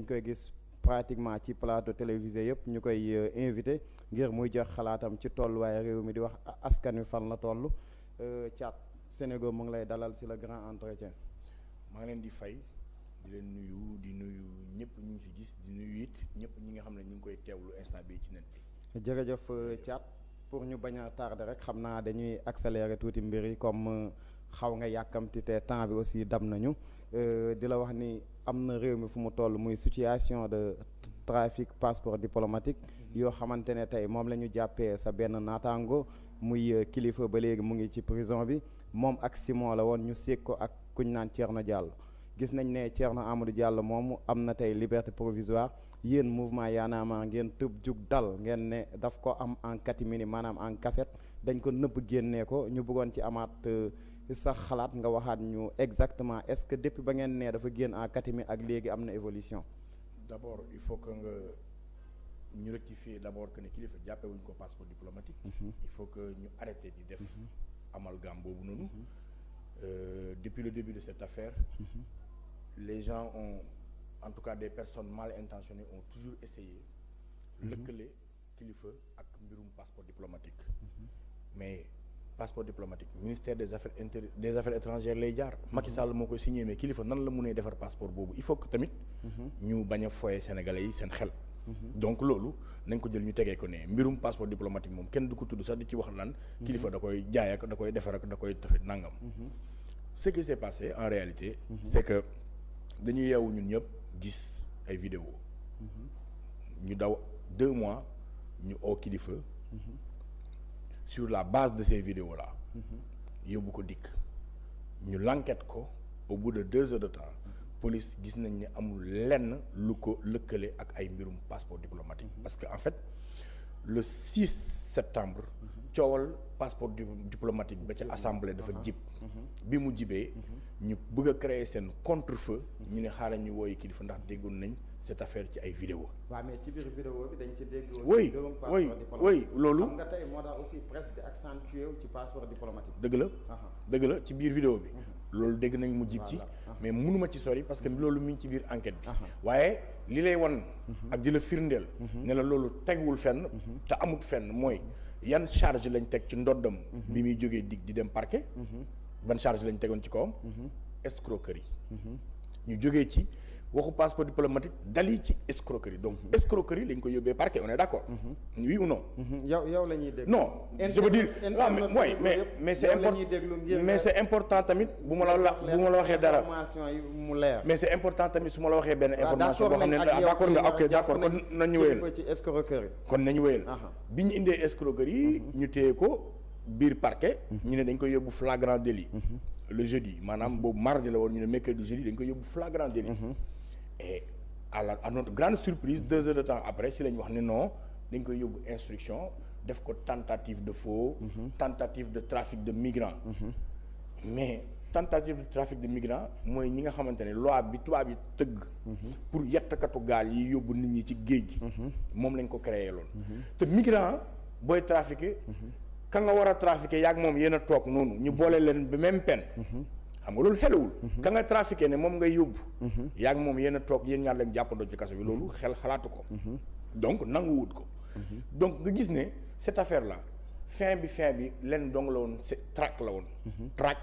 dañ koy gis pratiquement ci plateau télévisé yëpp ñu koy invité ngir muy jox xalaatam ci tolluwaay réew mi di wax askan wi fan la toll Thiat Sénégal mu ngi lay dalal ci le grand entretien. maa ngi leen di fay di leen nuyu di nuyu ñëpp ñu ngi fi gis di nuyu it ñëpp ñi nga xam ne ñu ngi koy teewlu instant bi ci net bi. jërëjëf Thiat pour ñu bañ a tardé rek xam naa dañuy accélérer tuuti mbir yi comme xaw nga yàkkamti te temps bi aussi dam nañu di la wax ni am na réew mi fu mu toll muy situation de trafic passeport diplomatique yoo xamante ne tey moom la ñu jàppee sa benn naataango muy kilifa ba léegi mu ngi ci prison bi moom ak Simon la woon ñu séeg ko ak kuñ naan Thierno Diallo gis nañ ne Thierno Amadou Diallo moomu am na tey liberté provisoire yéen mouvement Y'en a marre ngeen tëb jug dal ngeen ne daf ko am en catimini maanaam en cassette dañ ko nëbb génnee ko ñu bëggoon ci amaat sax xalaat nga waxaat ñu exactement est-ce que depuis ba ngeen ne dafa génn en catimini ak léegi am na évolution. D'abord il faut que nga ñu rectifier d'abord que ne kilifa jàppee wuñ ko passeport diplomatique. Il faut que ñu arrêter di def amalgame boobu noonu. Depuis le début de cette affaire. Les gens ont en tout cas des personnes mal intentionnées ont toujours essayé lëkkale kilifa ak mbirum passeport diplomatique. Mais passeport diplomatique ministère des affaires étrangères lay jaar. Macky Sall moo koy signé mais kilifa nan la mënee defar passeport boobu il faut que tamit. ñu bañ a foyee sénégalais yi seen xel. Donc loolu nañ ko jël ñu tegee ko ne mbirum passeport diplomatique moom kenn du ko tudd sax di ci wax lan. kilifa da koy jaay ak da koy defar ak da koy tafe nangam. Ce qui s'est passé en réalité. C'est que dañu yeewu ñun ñëpp gis ay vidéo ñu daw 2 mois ñu oo kilifa. Sur la base de ces vidéos là. yóbbu ko dikk ñu l'enquête ko au bout de 2 heures de temps. police gis nañ ne amul lenn lu ko lëkkale ak ay mbirum passeport diplomatique. Parce que en fait le 6 septembre. coowal passeport diplomatique ba ca assemblée dafa jib. bi mu jibee ñu bëgg a créer seen contre-feu. ñu ne xaaral ñu wooyi kilifa ndax déggoon nañ cette affaire ci ay vidéo. waaw mais ci biir vidéo bi dañ ci dégg. oui oui loolu. xam nga tey moo tax aussi presse bi accentué wu ci passeport diplomatique. dëgg la ci biir vidéo bi. loolu dégg nañ mu jib ci. mais mënuma ci sori parce que loolu mi ngi ci biir enquête bi. waaye li lay wan. ak di la firndeel. ne la loolu teguwul fenn. te amut fenn mooy yan charge lañ teg ci ndoddam. bi muy jógee dig di dem parquet. ban charge lañ tegoon ci kawam. escroquerie. ñu jógee ci waxu passeport diplomatique dali ci escroquerie donc escroquerie lañ ko yóbbee parquet on est d'accord. Oui ou non. yow la ñuy déglu. non je veux dire mais c'est important tamit bu ma la waxee dara. information yi mu leer. mais c'est important tamit su ma la waxee benn information boo xam ne d'accord nga ok d'accord kon nañu wéyal ci escroquerie. kon nañu wéyal bi ñu indee escroquerie ñu téye ko biir parquet. ñu ne dañ koy yóbbu flagrant délit. le jeudi maanaam boobu mardi la woon ñu ne mercredi jeudi dañ koy yóbbu flagrant délit. Et à notre grande surprise 2 heures de temps après si lañ wax ne non dañ koy yóbbu instruction def ko tentative de faux. tentative de trafic de migrants. mais tentative de trafic de migrants mooy ñi nga xamante ne loi bi tubaab yi tëgg. pour yettkatu gaal yi yóbbu nit ñi ci géej gi. moom lañ ko créé loon te migrant booy trafiqué. ka nga war a trafiqué yaag moom yéen a toog noonu ñu boole leen ba même peine. xam nga loolu xelawul. ka nga trafiqué ne moom ngay yóbbu. yaa ngi moom yéen a toog yéen ñaar leen jàppandoo ci kaso bi loolu xel xalaatu ko. donc nanguwut ko. donc nga gis ne cette affaire là fin bi leen dong la woon c'est traque la woon. traque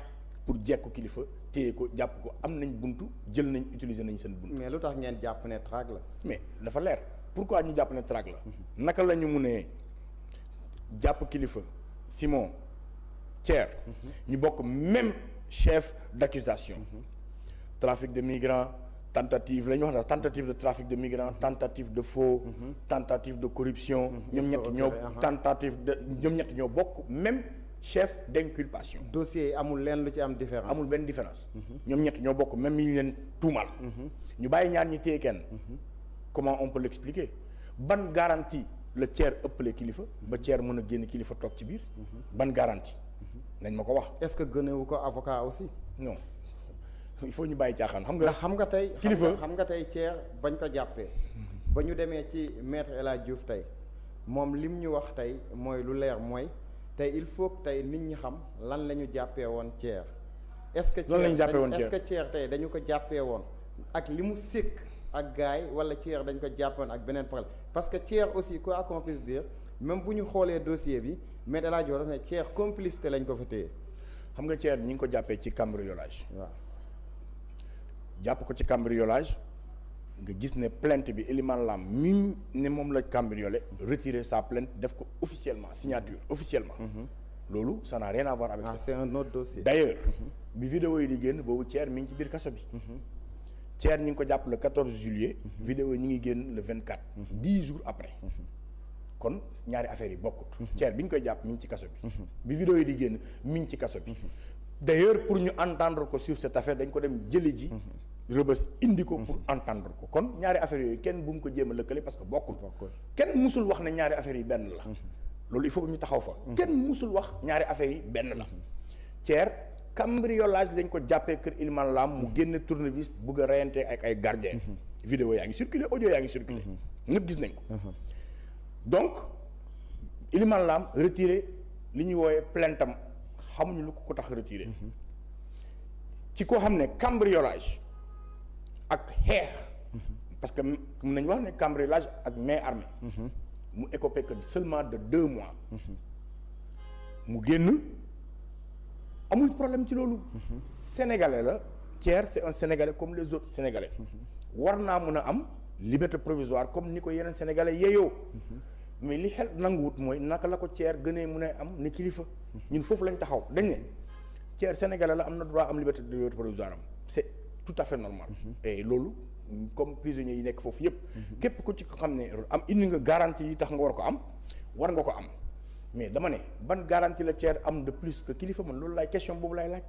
pour jekku kilifa téye ko jàpp ko am nañ buntu jël nañ utiliser nañ seen buntu. mais lu tax ngeen jàpp ne traque la. mais dafa leer pourquoi ñu jàpp ne traque la. naka la ñu munee jàpp kilifa Simon Thier. ñu bokk même. chef d'accusation. Trafic de migrants tentative la ñu wax daal tentative de trafic de migrants tentative de faux. tentative de corruption. ñoom ñett ñoo bokk même chef d'inculpation. dossier yi amul leen lu ci am différence. amul benn différence. ñoom ñett ñoo bokk même yi ñu leen tuumal. ñu bàyyi ñaar ñi téye kenn. comment on peut l'expliquer ban garantie la Thier ëppale kilifa. ba Thier mën a génn kilifa toog ci biir. ban garantie. nañ ma ko wax. est-ce que gënewu ko avocat aussi. non il faut ñu bàyyi caaxaan xam nga tey. kilifa xam nga tey Thier bañ ko jàppee. ba ñu demee ci maître El Hadj Diouf tey moom lim ñu wax tey mooy lu leer mooy tey il faut que tey nit ñi xam lan la ñu jàppee woon Thier. est-ce que lan la ñu jàppee woon est-ce que Thier tey dañu ko jàppee woon ak li mu sékk ak gaay wala Thier dañ ko jàppoon ak beneen problème parce que Thier aussi quoi qu'on puisse dire même bu ñu xoolee dossier bi mais dalaa jox daf ne Thier complicité lañ ko fa téye. xam nga Thier ñi ngi ko jàppee ci cambriolage. waaw jàpp ko ci cambriolage nga gis ne plainte bi Elimane Lam mi ne moom la cambriolé retirer sa plainte def ko officiellement signature officiellement. loolu ça n'a rien à voir avec ça. c'est un autre dossier. d'ailleurs bi vidéo yi di génn boobu Thier mi ngi ci biir kaso bi. Thier ñi ngi ko jàpp le 14 juillet. vidéo yi ñi ngi génn le 24. 10 jours après. kon ñaari affaires yi bokkut. Thier bi ñu koy jàpp mi ngi ci kaso bi. bi vidéo yi di génn mi ngi ci kaso bi. d'ailleurs pour ñu entendre ko sur cette affaire dañ ko dem jëli ji. Rebeuss indi ko pour entendre ko kon ñaari affaires yooyu kenn bu mu ko jéem a lëkkale parce que bokkul. kenn musul wax ne ñaari affaires yi benn la. loolu il faut que ñu taxaw fa. kenn musul wax ñaari affaires yi benn la. Thier cambriolage dañ ko jàppee kër Elimane Lam mu génne tournevis bugg a reyante ak ay gardien. vidéo yaa ngi circulé audio yaa ngi circulé. ñëpp gis nañ ko. donc Elimane Lam retiré li ñuy woowee plainte am xamuñu lu ko tax retiré. ci koo xam ne cambriolage ak xeex. parce que mën nañu wax ne cambriolage ak main armée. mu écopé que seulement de 2 mois. mu génn amul problème ci loolu. sénégalais la Thier c'est un sénégalais comme les autres sénégalais. war naa mën a am liberté provisoire comme ni ko yeneen sénégalais yeeyoo. mais li xel nanguwut mooy naka la ko Thier gënee mën a am ne kilifa. ñun foofu lañ taxaw dañ ne Thier sénégalais la am na droit am liberté provisoire am c'est tout à fait normal. et loolu comme prisonniers yi nekk foofu yëpp. képp ku ci ko xam ne am indi nga garantie yi tax nga war ko am war nga ko am mais dama ne ban garantie la Thier am de plus que kilifa man loolu laay question boobu laay laaj.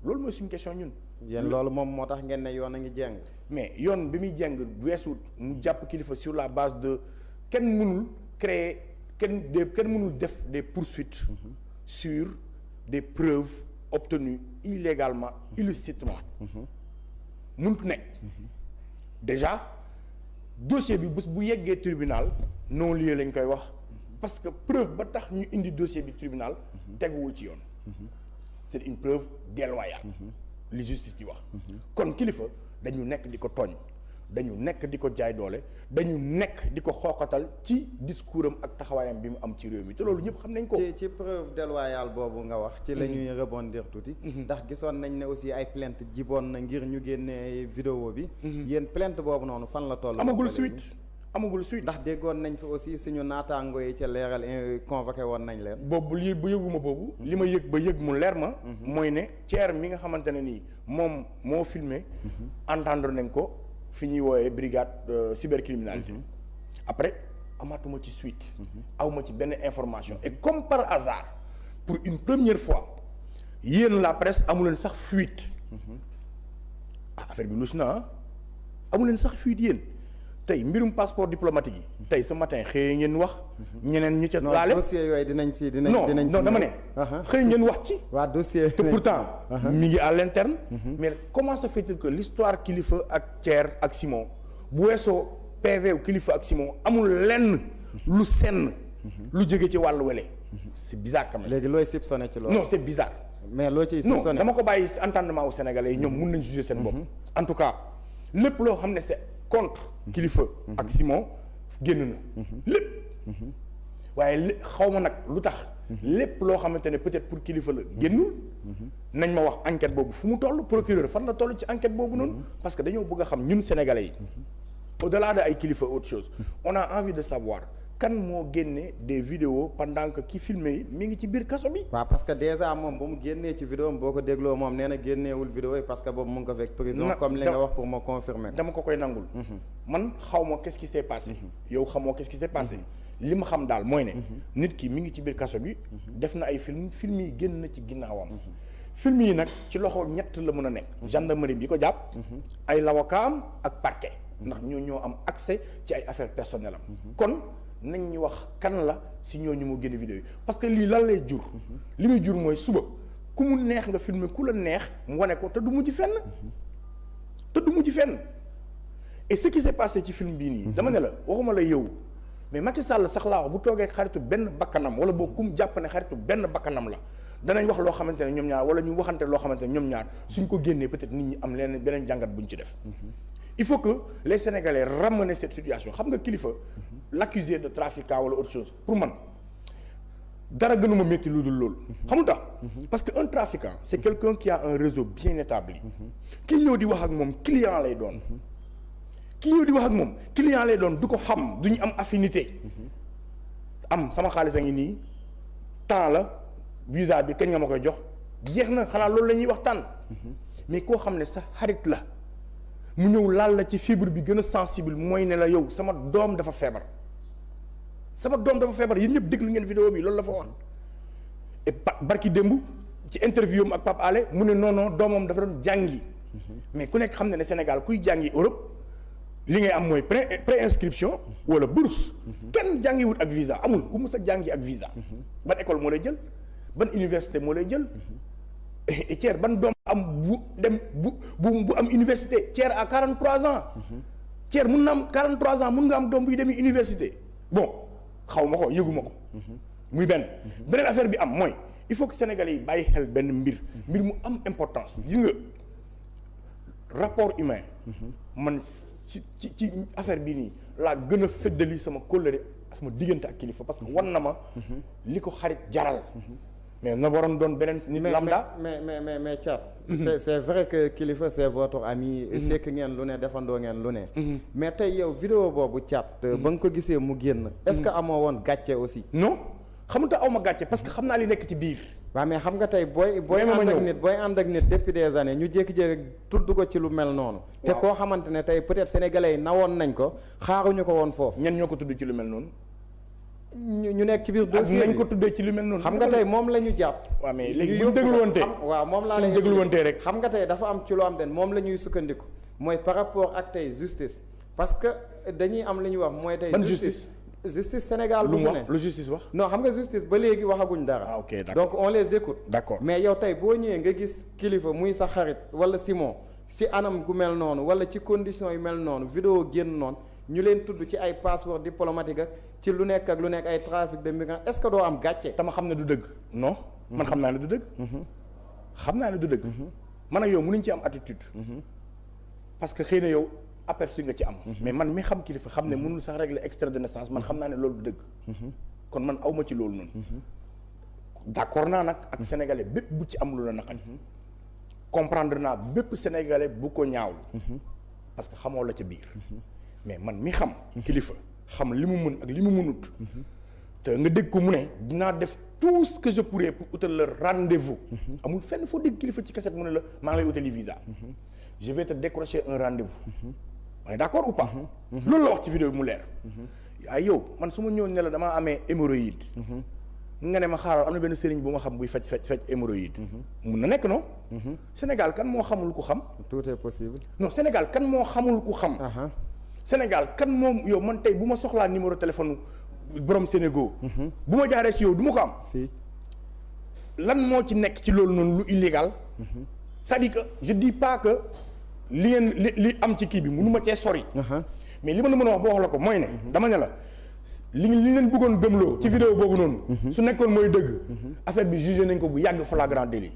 loolu mooy suñu question ñun. yéen loolu moom moo tax ngeen ne yoon a ngi jeng. mais yoon bi muy jeng weesu mu jàpp kilifa sur la base de kenn mënul créer kenn mënul def des poursuites. sur des preuves obtenues illégalement illicitement. mënut nekk. déjà dossier bi bés bu yeggee tribunal non lieu lañ koy wax parce que preuve ba tax ñu indi dossier bi tribunal teguwul ci yoon. c'est une preuve déloyale. li justice di wax. kon kilifa dañu nekk di ko tooñ dañu nekk di ko jaay doole dañu nekk di ko xooqatal ci discours am ak taxawaayam bi mu am ci réew mi te loolu ñëpp xam nañ ko. ci preuve déloyale boobu nga wax. ci la ñuy rebondir tuuti. ndax gisoon nañ ne aussi ay plainte jiboon na ngir ñu génnee vidéo bi. yéen plainte boobu noonu fan la toll. amagul suite ndax déggoon nañ fi aussi suñu naataango yi ca leeral convoqué woon nañ leen. boobu lii bu yëguma boobu. li ma yëg ba yëg mu leer ma. mooy ne Thier mi nga xamante ne nii moom moo filmé. entendre nañ ko fi ñuy woowee brigade cybercriminalité. après amatuma ci suite. awma ci benn information et comme par hasard pour une première fois yéen la presse amuleen sax fuite. affaire bi luus na amuleen sax fuite yéen. tey mbirum passeport diplomatique yi tey ce matin xëy ngeen wax ñeneen ñu ca laale dossier yooyu dinañ ci non dama ne xëy ngeen wax ci waa dossier te pourtant mi ngi à l'interne mais comment se fait-il que l'histoire Kilifeu ak Thier ak Simon bu weesoo PV u Kilifeu ak Simon amul lenn lu senn lu jóge ci wàllu wele c'est bizarre quand même. léegi looy soupçonné ci loolu. non c'est bizarre. mais loo ciy soupçonné non dama ko bàyyi entendement wu Sénégalais yi ñoom mun nañ juger seen bopp. en tout cas lépp loo xam ne c'est contre Kilifeu ak Simon génn na lépp waaye xaw ma nag lu tax lépp loo xamante ne peut-être pour Kilifeu la génnul nañ ma wax enquête boobu fu mu toll procureur fan la toll ci enquête boobu noonu parce que dañoo bëgg a xam ñun sénégalais yi au-delà de ay Kilifeu autre chose on a envie de savoir kan moo génne des vidéos pendant que ki filmé yi mi ngi ci biir kaso bi. waaw parce que déjà moom ba mu génnee ci vidéo boo ko dégloo moom nee na génneewul vidéo yi parce que boobu mu ngi ko fekk prison comme li nga wax pour ma confirmer. dama ko koy nangul. man xaw ma qu'est-ce qui s'est passé. yow xamoo qu'est-ce qui s'est passé. li ma xam daal mooy ne. nit ki mi ngi ci biir kaso bi. def na ay film yi génn na ci ginnaawam. film yi nag ci loxo ñett la mën a nekk. gendarmerie bi ko jàpp. ay lawakaam ak parquet. ndax ñoo am accès ci ay affaires personnelles am. kon. nañ ñu wax kan la si ñooñu mu génne vidéo yi parce que lii lan lay jur li muy jur mooy suba ku mu neex nga filmer ku la neex mu wane ko te du mujj fenn et ce qui s'est passé ci film bii nii dama ne la waxuma la yow mais Macky Sall sax laa wax bu toogee xaritu benn bakkanam wala boo kum jàpp ne xaritu benn bakkanam la danañ wax loo xamante ne ñoom ñaar wala ñu waxante loo xamante ne ñoom ñaar suñ ko génnee peut-être nit ñi am leen beneen jàngat buñ ci def il faut que les Sénégalais ramenent cette situation xam nga kilifa l'accuser de trafiquant wala autre chose pour man dara gënuma métti lu dul loolu xamul tax parce que un trafiquant c'est quelqu'un qui a un réseau bien établi ki ñëw di wax ak moom client lay doon du ko xam duñu am affinité am sama xaalis a ngi nii temps la visa bi kañ nga ma koy jox jeex na xanaa loolu la ñuy waxtaan mais koo xam ne sa xarit la mu ñëw laal la ci fibre bi gën a sensible mooy ne la yow sama doom dafa feebar yéen ñëpp déglu ngeen vidéo bi loolu la fa wax et barki démb ci interview am ak Pape Alé mu ne non doomam dafa doon jàngi mais ku nekk xam ne Sénégal kuy jàngi Europe li ngay am mooy pré-inscription wala bourse kenn jàngiwut ak visa amul ku mës a jàngi ak visa ban école moo lay jël ban université moo lay jël et Thier ban doom am bu am université Thier à 43 ans Thier mun na am 43 ans mun nga am doom buy demi université bon xaw ma ko yëgu ma ko muy benn beneen affaire bi am mooy il faut que Sénégalais yi bàyyi xel benn mbir mu am importance gis nga rapport humain man ci affaire bii nii laa gën a feddali sama kóllëre sama diggante ak kilifa parce que wan na ma li ko xarit jaral mais na waroon doon beneen nit lambda mais Thiat c'est vrai que kilifa c'est votre ami c'est que ngeen lu ne defandoo ngeen lu ne mais tey yow vidéo boobu Thiat ba nga ko gisee mu génn est-ce que amoo woon gàcce aussi non xamuta aw ma gàcce parce que xam naa li nekk ci biir waaw mais xam nga tey booy ànd ak nit depuis des années ñu jékki-jékki tudd ko ci lu mel noonu te koo xamante ne tey peut-être sénégalais yi nawoon nañ ko xaaruñu ko woon foofu ñen ñoo ko tudd ci lu mel noonu ñu nekk ci biir dossier nañ ko tuddee ci lu mel noonu xam nga tey moom la ñu jàpp waaw mais léegi bu dégluwante waaw moom laa lay dégluwante rek xam nga tey dafa am ci loo am den moom la ñuy sukkandiku mooy par rapport ak tey justice parce que dañuy am li ñuy wax mooy tey justice Sénégal bu fu ne lu justice wax non xam nga justice ba léegi waxaguñ dara ok d'accord donc on les écoute d'accord mais yow tey boo ñëwee nga gis kilifa muy sa xarit wala Simon si anam gu mel noonu wala ci condition yu mel noonu vidéo génn noonu ñu leen tudd ci ay passeport diplomatique ak ci lu nekk ak lu nekk ay trafic de migrants est-ce que doo am gàcce tama xam ne du dëgg non man xam naa ne du dëgg man ak yow mënuñ ci am attitude parce que xëy na yow aperçu nga ci am mais man mi xam kilifa xam ne mënul sax régler extrait de naissance man xam naa ne loolu du dëgg kon man awma ci loolu noonu d'accord naa nag ak sénégalais bépp bu ci am lu la naqari comprendre naa bépp sénégalais bu ko ñaawlu parce que xamoo la ca biir mais man mi xam kilifa xam li mu mën ak li mu mënut te nga dégg ko mu ne dinaa def tout ce que je pourrais pour utal le rendez-vous amul fenn foo dégg kilifa ci kaset mu ne la maa ngi lay utali visa je vais te décrocher un rendez-vous on est d'accord ou pas loolu la wax ci vidéo bi mu leer ay yow man su ma ñëwoon ne la damaa amee hémorroïde nga ne ma xaaral am na benn sëriñ bu ma xam buy faj hémorroïde mun na nekk non Sénégal kan moo xamul ku xam tout est possible non Sénégal kan moo xamul ku xam Sénégal kan moom yow man tey bu ma soxlaa numéro téléphone borom Sénégal bu ma jaaree ci yow du ma ko am si lan moo ci nekk ci loolu noonu lu illégal c'est-à-dire que je dis pas que li am ci kii bi mënu ma cee sori mais li ma la mën a wax boo wax la ko mooy ne dama ne la li leen bëggoon gëmloo ci vidéo boobu noonu su nekkoon mooy dëgg affaire bi jugé nañ ko bu yàgg flagrant délit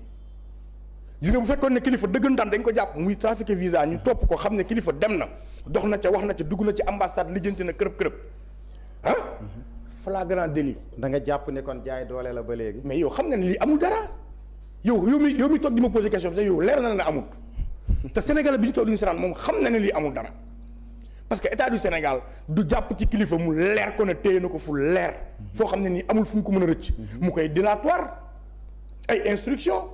gis nga bu fekkoon ne kilifa dëggantaan dañ ko jàpp muy trafiqué visa ñu topp ko xam ne kilifa dem na dox na ca wax na ca dugg na ci ambassade lijjanti na kërëb flagrant délit da nga jàpp ne kon jaay doole la ba léegi mais yow xam nga ne lii amul dara yow mi toog di ma posé question bi sax yow leer na ne amul te Sénégal bi ñu toog di ñu seetaan moom xam na ne lii amul dara parce que état du Sénégal du jàpp ci kilifa mu leer ko ne téye na ko fu leer foo xam ne nii amul fu mu ko mën a rëcc mu koy dilatoire ay instruction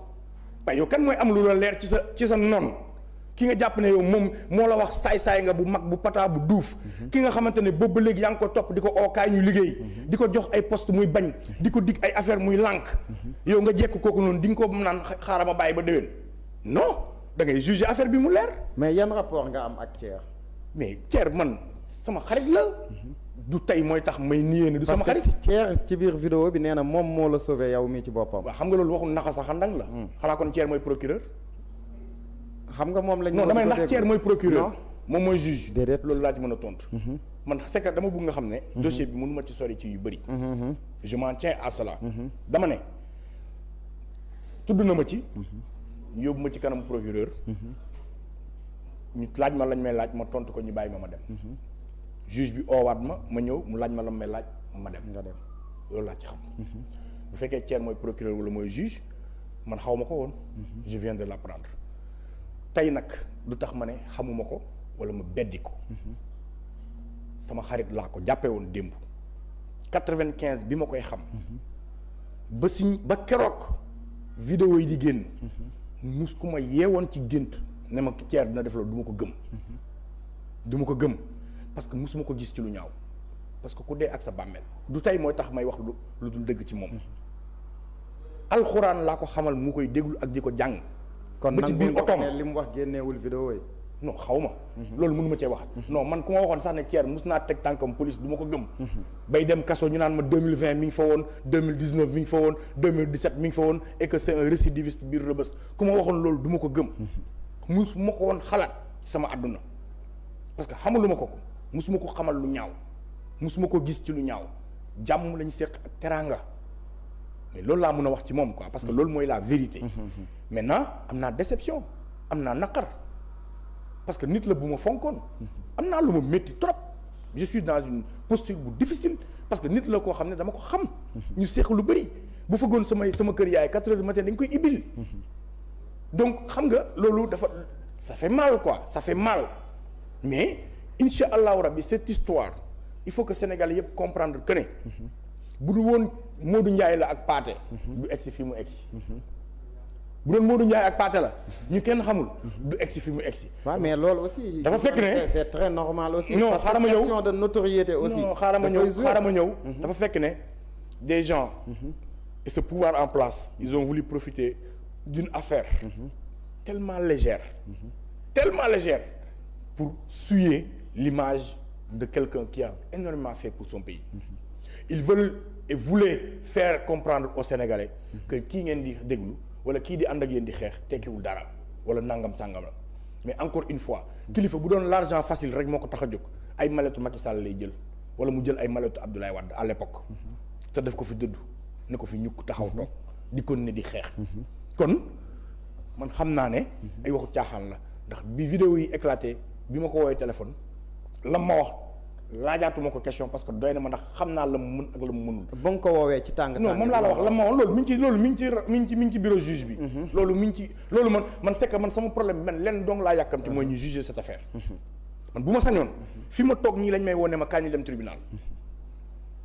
waaye yow kan mooy am lu la leer ci sa noon ki nga jàpp ne yow moom moo la wax saay-saay nga bu mag bu pataa bu duuf ki nga xamante ne boobu ba léegi yaa ngi ko topp di ko ookaay ñu liggéey di ko jox ay poste muy bañ di ko dig ay affaire muy lànk yow nga jekk kooku noonu di nga ko naan xaaral ma bàyyi ba déwén non da ngay juger affaire bi mu leer. mais yan rapport nga am ak Thier. mais Thier man sama xarit la du tey mooy tax may niyee ne du sama xarit. parce que Thier ci biir vidéo bi nee na moom moo la sauvé yow mii ci boppam. waaw xam nga loolu waxul naxa sa xandang la. xanaa kon Thier mooy procureur. xam nga moom lañ. non damay ndax Thier mooy procureur. moom mooy juge. déedéet loolu laa ci mën a tontu. man c'est que dama bëgg nga xam ne. dossier bi mënu ma ci sori ci yu bëri. je m'en tiens à cela. dama ne tudd na ma ci. yóbbu ma ci kanam procureur. ñu laaj ma lañ may laaj ma tontu ko ñu bàyyi ma dem. juge bi oowaat ma ñëw mu laaj ma la may laaj ma dem. nga dem loolu laa ci xam. bu fekkee Thierre mooy procureur wala mooy juge man xaw ma ko woon. je viens de l'apprendre. tey nag du tax ma ne xamuma ko wala ma beddi ko. sama xarit laa ko jàppee woon démb. 95 bi ma koy xam. ba keroog. vidéo yi di génn. mus ku ma yeewoon ci gént ne ma Thierre dina def loolu du ma ko gëm. du ma ko gëm parce que musuma ko gis ci lu ñaaw parce que ku dee ak sa bàmmeel du tey mooy tax may wax lu dul dëgg ci moom. alxuraan laa ko xamal mu koy déglu ak di ko jàng. kon ba ci biir otoom li mu wax génneewul vidéo yi. non xaw ma. loolu mënu ma cee wax. non man ku ma waxoon sax ne Thierre mus naa teg tànkam police du ma ko gëm. bay dem kaso ñu naan ma 2020 mi ngi fa woon 2019 mi ngi fa woon 2017 mi ngi fa woon et que c'est un récidiviste biir Rebeuss ku ma waxoon loolu du ma ko gëm. mus ma ko woon xalaat ci sama àdduna parce que xamaluma ko musuma ko xamal lu ñaaw musuma ko gis ci lu ñaaw jàmm lañu seq ak teraanga mais loolu laa mën a wax ci moom quoi parce que loolu mooy la vérité. maintenant am naa déception am naa naqar. parce que nit la bu ma fonkoon am naa lu ma métti trop je suis dans une posture bu difficile parce que nit la koo xam ne dama ko xam ñu seq lu bëri bu fëggoon sama kër yaay 4 heures du matin dañ koy ibil donc xam nga loolu dafa ça fait mal quoi ça fait mal mais incha allahu rabbi cette histoire il faut que Sénégal yëpp comprendre que ne bu du woon Modou Ndiaye la ak Pathé du egsi fi mu egsi bu doon Modou Ndiaye ak Pathé la ñu kenn xamul du egsi fi mu egsi. waaw mais loolu aussi. dafa fekk ne c'est très normal aussi. non parce xaaral ma que ñëw question de notoriété aussi. non xaaral ma ñëw dafa fekk ne des gens. et ce pouvoir en place ils ont voulu profiter d'une affaire. tellement légère. tellement légère pour souiller l'image de quelqu'un qui a énormément fait pour son pays. ils veulent et voulaient faire comprendre aux Sénégalais que kii ngeen di déglu. wala kii di ànd ak yéen di xeex tekkiwul dara wala nangam sàngam la mais encore une fois kilifa bu doon l'argent facile rek moo ko tax a jóg ay maletu Macky Sall lay jël wala mu jël ay maletu Abdoulaye Wade à l'époque te def ko fi dëddu ne ko fi ñukk taxaw toog di kon ne di xeex kon man xam naa ne ay waxu caaxaan la ndax bi vidéo yi éclaté bi ma ko woowee téléphone lam ma wax laajaatuma ko question parce que doy na ma ndax xam naa la mu mën ak la mu mënul. ba nga ko woowee ci tàng. non moom laa la wax la ma woon loolu mi ngi ci bureau juge bi. loolu mi ngi ci loolu man c'est que man sama problème man lenn dong laa yàkkamti mooy ñu juger cette affaire. man bu ma sañoon fi ma toog ñii lañ may wone ma kañ ñu dem tribunal.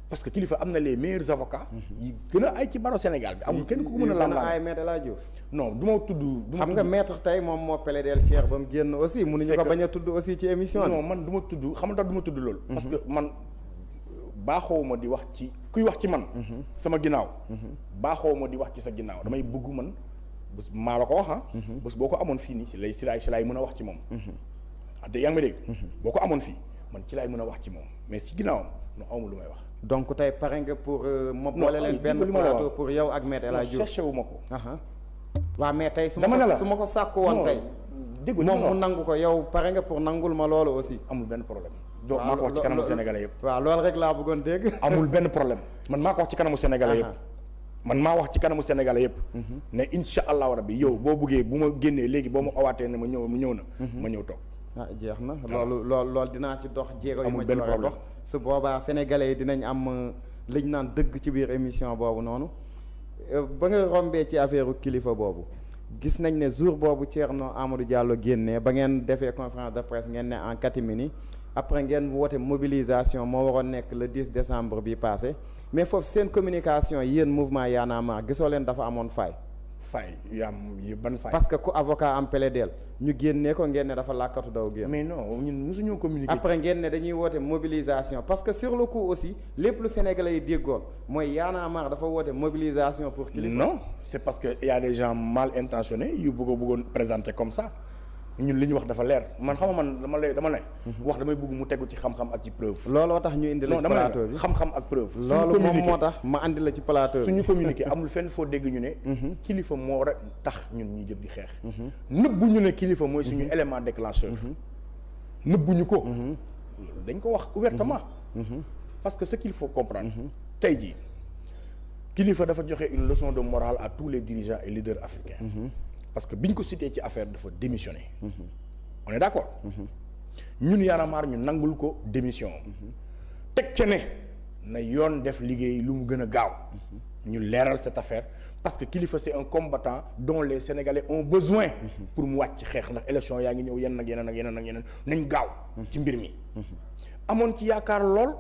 parce que kilifa am na les meilleurs avocats. yi gën a ay ci baro Sénégal bi amul kenn ku ko mën a. lam ay maître El Hadji Diouf. non du ma tudd. xam nga maître tey moom moo plaidel Thierre ba mu génn aussi. mënuñu ko bañ a tudd aussi ci émission non man du ma tudd xam nga tax du ma tudd loolu. parce que man baaxoowuma di wax ci kuy wax ci man. sama ginnaaw. baaxoowuma di wax ci sa ginnaaw damay bëgg man bés maa la ko wax bés boo ko amoon fii nii ci laay mën a wax ci moom. te yaa ngi may dégg. boo ko amoon fii man ci laay mën a wax ci moom mais ci ginnaawam non awma lu may wax. donc tey pare nga pour. ma boole leen benn plateau pour yow ak maître El Hadji Diouf. cherché wu ma ko. waaw mais tey su ma ko sàkku woon tey. dégg moom mu nangu ko yow pare nga pour nangul ma loolu aussi. amul benn problème. waaw maa ko wax ci kanamu sénégalais yëpp. waaw loolu rek laa bëggoon dégg. amul benn problème man maa ko wax ci kanamu sénégalais yëpp. man maa wax ci kanamu sénégalais yëpp. ne incha allahu rabbi yow boo buggee bu ma génnee léegi boo ma owaatee ne ma ñëw na. ma ñëw toog. jeex na loolu dinaa ci dox jéego yu ma ci war a dox su boobaa sénégalais yi dinañ am liñ naan dëgg ci biir émission boobu noonu ba nga rombee ci affaire kilifa boobu gis nañ ne jour boobu Thierno Amadou Diallo génnee ba ngeen defee conférence de presse ngeen ne en catimini après ngeen woote mobilisation moo waroon nekk le 10 décembre bi passé mais foofu seen communication yéen mouvement Y'en a marre gisoo leen dafa amoon faille ban faille. parce que ku avocat am plaidel ñu génnee ko ngeen ne dafa làkkatu daw génn. mais non ñun mosuñoo communiquer. après ngeen ne dañuy woote mobilisation parce que sur le coup aussi lépp lu Sénégalais yi déggoon mooy Y'en a marre dafa woote mobilisation pour. kilifa non c'est parce que y a des gens mal intentionnés yu bëggoon présenter comme ça ñun li ñu wax dafa leer man xam nga man dama ne. wax damay bëgg mu tegu ci xam-xam ak ci preuve. looloo tax ñu indi la ci plateau bi xam-xam ak preuve. loolu moom moo tax ma andi la ci plateau bi. suñu communiqué amul fenn foo dégg ñu ne. kilifa moo rek tax ñun ñuy jóg di xeex. nëbbu ñu ne kilifa mooy suñu élément déclencheur. nëbbuñu ko. dañ ko wax ouvertement. parce que ce qu'il faut comprendre. tey jii kilifa dafa joxe une leçon de morale à tous les dirigeants et leaders africains. parce que biñ ko cité ci affaire dafa démissionné. on est d'accord. ñun Y'en a marre ñu nangul ko démission. teg ca ne na yoon def liggéey lu mu gën a gaaw. ñu leeral cette affaire parce que Kilifeu c'est un combattant dont les Sénégalais ont besoin. pour mu wàcc xeex ndax élection yaa ngi ñëw yenn ak yeneen ak yeneen ak yeneen nañ gaaw. ci mbir mi. amoon ci yaakaar lool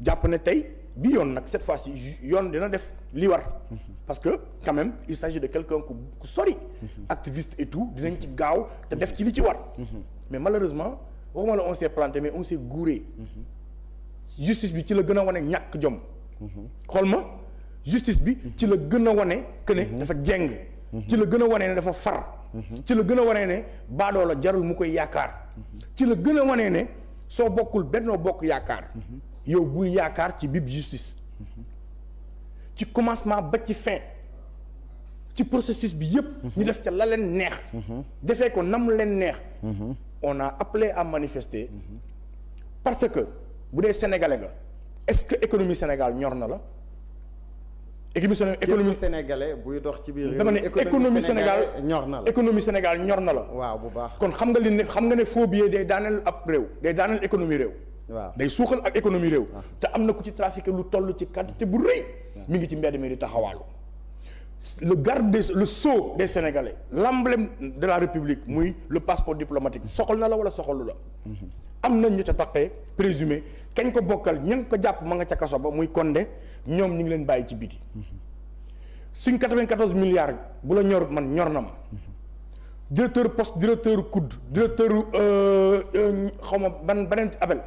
jàpp ne tey bi yoon nag cette fois-ci yoon dina def li war. parce que quand même il s'agit de quelqu'un ku sori. activiste et tout dinañ ci gaaw te def ci li ci war. mais malheureusement waxuma la on s'est planté mais on s'est gouré. justice bi ci la gën a wane ñàkk jom. xool ma justice bi ci la gën a wane que ne dafa jeng. ci la gën a wane ne dafa far. ci la gën a wane ne baadoo la jarul mu koy yaakaar. ci la gën a wane ne soo bokkul Benno Bokk Yaakaar. yow bul yaakaar ci bib justice. ci commencement ba ci fin. ci processus bi yëpp. ñu def ca la leen neex. defee ko nam leen neex. on a appelé à manifester. parce que bu dee sénégalais nga est-ce que économie Sénégal ñor na la. économie sénégalais buy dox ci biir. dama ne économie Sénégal ñor na la. économie Sénégal ñor na la. waaw bu baax kon xam nga li ne xam nga ne faux billet day daaneel ab réew day daaneel économie réew. waaw day suuxal ak économie réew. te am na ku ci trafiqué lu toll ci quantité bu rëy. mi ngi ci mbedd mi di taxawaalu. le garde le sceau des Sénégalais l'emblème de la République muy le passeport diplomatique soxal na la wala soxalu la. am nañ ñu ca taqee présumé kañ ko bokkal ña ko jàpp ma nga ca kaso ba muy Condé ñoom ñu ngi leen bàyyi ci biti. suñ 94 milliards bu la ñor man ñor na ma. directeur poste directeur COUD directeur xaw ma beneen abel.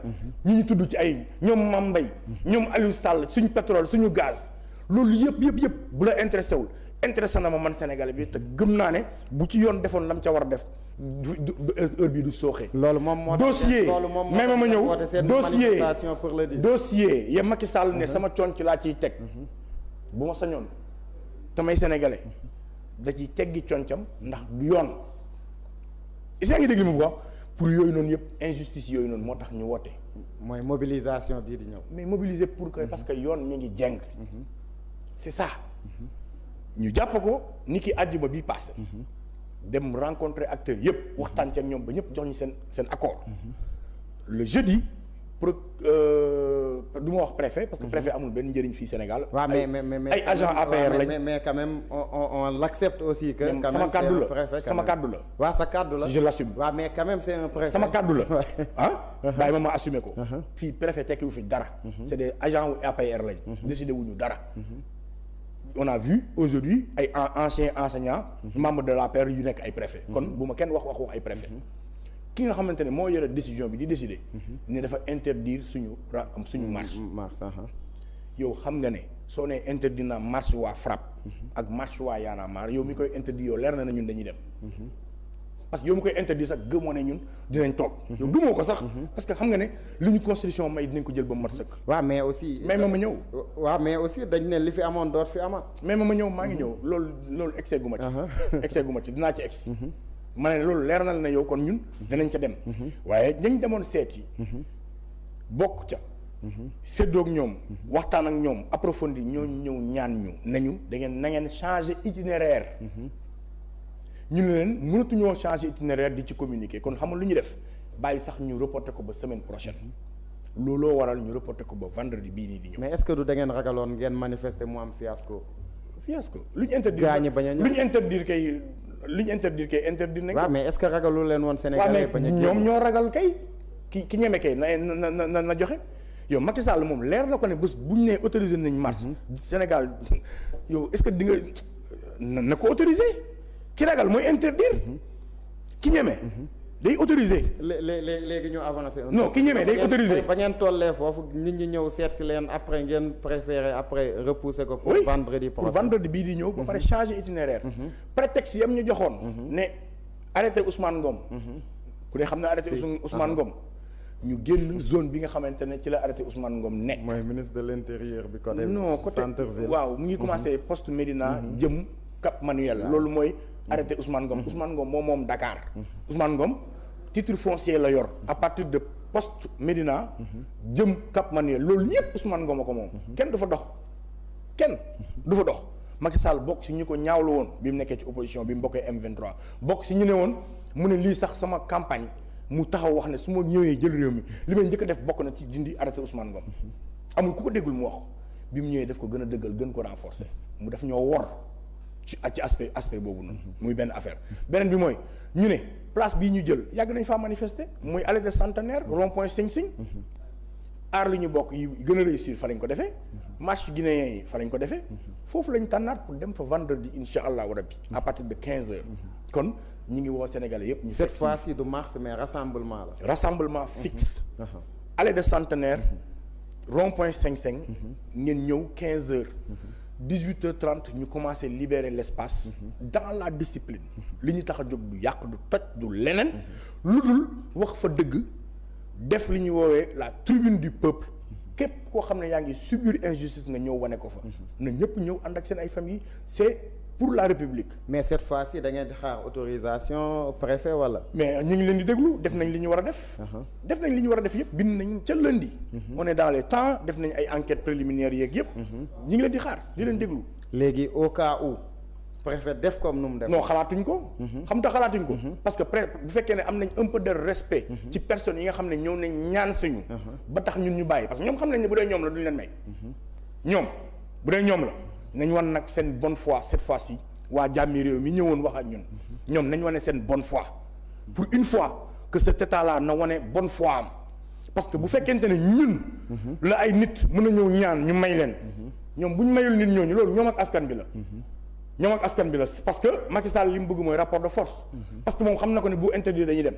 ñi ñu tudd ci ay ñoom Mame Mbaye ñoom Aliou Sall suñu pétrole suñu gaz. loolu yëpp bu la intéressé wul intéressé na ma man Sénégalais bi te gëm naa ne bu ci yoon defoon lam ca war a def heure bii du sooxee. loolu moom moo dossier même ma ñëw dossier ya Macky Sall ne sama coon ci laa ciy teg. bu ma sañoon te may Sénégalais da ciy teggi concam ndax du yoon. is ngi dégg li mu wax pour yooyu noonu yëpp injustice yooyu noonu moo tax ñu woote. mooy mobilisation bii di ñëw. mais mobiliser pour que parce que yoon mi ngi jeng. c'est ça. ñu jàpp ko ni ki àjjuma bii passé. dem rencontrer acteurs yëpp waxtaan ci ak ñoom ba ñëpp jox ñu seen accord. le jeudi du ma wax préfet parce que préfet amul benn njëriñ fii Sénégal. waaw mais ay agents APR lañ. mais quand même on l'accepte aussi que. quand sama même kaddu c'est un la préfet sama kaddu la. waaw sa kaddu la si je l'assume. waaw mais quand même c'est un préfet. sama kaddu la bàyyi ma assumer ko. fii préfet tekkiwu fi dara. c'est des agents wu APR lañ. décidé wuñu dara. on a vu aujourd'hui ay anciens enseignants. membres de l'APR yu nekk ay préfet kon bu ma kenn wax ay préfet ki nga xamante ne moo yore décision bi di décider. ne dafa interdire suñu marche. yow xam nga ne soo nee interdit na marche waa FRAPP. ak marche waa Y'en a marre yow mi koy interdit yow leer na ñun dañuy dem. parce que yow mi koy interdit sax gëmoo ne ñun dinañ toog. yow gëmoo ko sax. parce que xam nga ne li ñu constitution may dinañ ko jël ba mu mat sëkk. waaw mais aussi. may ma ñëw. waaw mais aussi dañ ne li fi amoon doot fi amaat. may ma ñëw maa ngi ñëw loolu excès gu ma ci. excès gu ma ci dinaa ci ex. ma ne loolu leer na la ne yow kon ñun dinañ ca dem. waaye dañ demoon seet yi. bokk ca. séddoog ñoom. waxtaan ak ñoom approfondi ñooñu ñëw ñaan ñu nañu da ngeen na ngeen changer itinéraire. ñu ne leen mënatuñoo changer itinéraire di ci communiquer kon xamul lu ñu def bàyyi sax ñu reporter ko ba semaine prochaine. looloo waral ñu reporter ko ba vendredi bii nii di ñëw. mais est-ce que du da ngeen ragaloon ngeen manifester mu am fiasco. lu ñu interdire gaa ñi bañ a ñëw lu ñu interdire kay interdire nañ ko. waaw mais est-ce que ragalu leen woon Sénégalais bañ a ñoom ñoo ragal kay ki ñeme kay na joxe yow Macky Sall moom leer na ko ne bés bu ñu nee autorisé nañ marche. Sénégal yow est-ce que di nga na ko autorisé ki ragal mooy interdire ki ñeme. day autorisé. léegi ñu avancé. non ki ñeme day autorisé. ba ngeen tollee foofu nit ñi ñëw seet si leen après ngeen préféré après repousser ko. pour vendredi prochain pour vendredi bii di ñëw. ba pare changer itinéraire. prétexte yam ñu joxoon. ne arrêté Ousmane Ngom. ku ne xam ne arrêté Ousmane Ngom. ñu génn zone bi nga xamante ne ci la arrêté Ousmane Ngom nekk. mooy ministre de l'intérieur bi côté. non côté waaw mu ngi commencé poste Médina jëm Cap Manuel. loolu mooy arrêté Ousmane Ngom. Ousmane Ngom moom Dakar. Ousmane Ngom titre foncier la yor à partir de poste Médina jëm Cap Manuel loolu yépp Ousmane Ngom a ko moom. kenn du fa dox Macky Sall bokk si ñu ko ñaawlu woon bi mu nekkee ci opposition bi mu bokkee M23 bokk si ñu ne woon mu ne lii sax sama campagne mu taxaw wax ne su ma ñëwee jël réew mi li may njëkk a def bokk na ci dindi arrêté Ousmane Ngom amul ku ko déggul mu wax bi mu ñëwee def ko gën a dëggal gën ko renforcer mu def ñoo wor ci aspect boobu noonu. muy benn affaire beneen bi mooy ñu ne place bii ñu jël yàgg nañ faa manifester muy allée de Centenaire rond-point Sing Sing aar li ñu bokk yi gën a réussir fa lañ ko defee marche guinéen yi fa lañ ko defee foofu lañ tànnaat pour dem fa vendredi incha allahu rabbi à partir de 15 heures kon ñu ngi woo Sénégalais yëpp. ñu cette fois-ci du marche mais rassemblement la. rassemblement fixe. allée de Centenaire. rond-point Sing Sing. ngeen ñëw 15 heures. 18h30 ñu commencé libérer l'espace. dans la discipline. li ñu tax a jóg du yàq du toj du leneen. lu dul wax fa dëgg. def li ñuy woowee la tribune du peuple. képp koo xam ne yaa ngi subir injustice nga ñëw wane ko fa. na ñëpp ñëw ànd ak seen ay famille c'est pour la République. mais cette fois-ci da ngeen di xaar autorisation préfet wala. mais ñu ngi leen di déglu def nañ li ñu war a def. def nañ li ñu war a def yëpp bind nañ ca lundi. on est dans les temps def nañ ay enquêtes préliminaires yeeg yëpp. ñu ngi leen di xaar di leen déglu. léegi au cas où préfet def comme nu mu def. non xalaatuñ ko. xam nga xalaatuñ ko. parce que bu fekkee ne am nañ un peu de respect. ci personnes yi nga xam ne ñëw nañ ñaan suñu. ba tax ñun ñu bàyyi parce que ñoom xam nañ ne bu dee ñoom la duñ leen may. ñoom bu dee ñoom la. nañ wan nag seen bonne foi cette fois-ci waa jàmmi réew mi ñëwoon wax ak ñun ñoom nañ wane seen bonne foi pour une fois que cet état là na wane bonne foi am parce que bu fekkente ne ñun la ay nit mën a ñëw ñaan ñu may leen ñoom bu ñu mayul nit ñooñu loolu ñoom ak askan bi la ñoom ak askan bi la parce que Macky Sall li mu bëgg mooy rapport de force parce que moom xam na ko ne bu interdire dañuy dem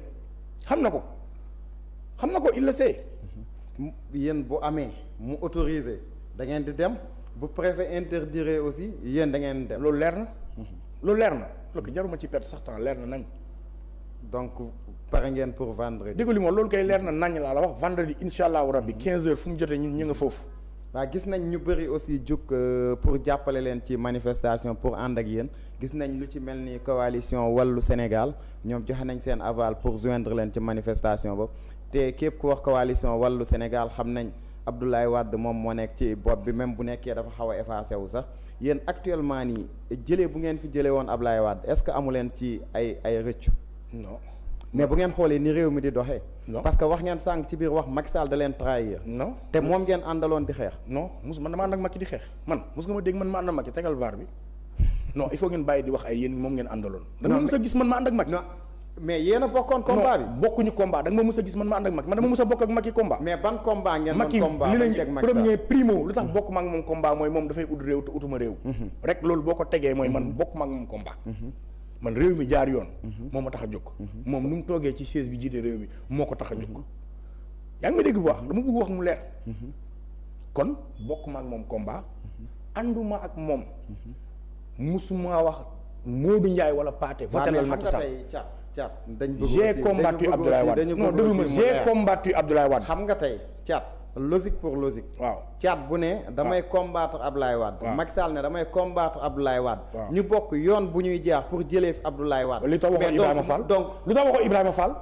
xam na ko il le sait. yéen bu amee mu autorisé da ngeen di dem. bu préfet interdire aussi yéen da ngeen dem. loolu leer na. loolu leer na loolu jaruma ci perte sax temps leer na nañ. donc pare ngeen pour vendredi. dégg li ma loolu kay leer na nañ laa la wax vendredi incha allahu rabbi 15 heures fu mu jotee ñun ñu nga foofu. waaw gis nañ ñu bëri aussi jug pour jàppale leen ci manifestation pour ànd ak yéen gis nañ lu ci mel ni coalition wàllu Sénégal ñoom joxe nañ seen aval pour joindre leen ci manifestation boobu te képp ku wax coalition wàllu Sénégal xam nañ. Abdoulaye Wade moom moo nekk ci bopp bi même bu nekkee dafa xaw a effacé wu sax yéen actuellement nii jëlee bu ngeen fi jëlee woon Abdoulaye Wade est-ce que amu leen ci ay rëccu. non mais bu ngeen xoolee ni réew mi di doxee. non parce que wax ngeen sànq ci biir wax Macky Sall da leen trahir. non te moom ngeen àndaloon di xeex. non man dama ànd ak Macky di xeex man mos nga ma dégg man ma ànd ak Macky tegal vaar bi non il faut ngeen bàyyi di wax ay yéen moom ngeen àndaloon. da nga mos a gis man ma ànd ak Macky. mais yéen a bokkoon combat bi. bokkuñu combat da nga ma mës a gis man ma ànd ak Macky man dama mës a bokk ak Macky combat. mais ban combat ngeen doon combat li lañ premier primo lu tax bokk ma ak moom combat mooy moom dafay ut réew te utuma réew. rek loolu boo ko tegee mooy man bokk ma ak moom combat. man réew mi jaar yoon. moo ma tax a jóg. moom nu mu toogee ci chaise bi jiite réew mi moo ko tax a jóg. yaa ngi may dégg bu baax dama bëgg wax mu leer. kon bokk ma ak moom combat. ànduma ak moom. musuma wax Modou Ndiaye wala Pathé. votelal Macky Sall Thiat dañ bëgg j'ai combattu Abdoulaye Wade non déglu ma j'ai combattu Abdoulaye Wade. xam nga tey Thiat logique pour logique. waaw Thiat bu ne damay combattre Abdoulaye Wade. waaw Macky Sall ne damay combattre Abdoulaye Wade. waaw ñu bokk yoon bu ñuy jaar pour jëlee fi Abdoulaye Wade. li tax waxoo Ibrahima Fall donc lu tax waxoo Ibrahima Fall.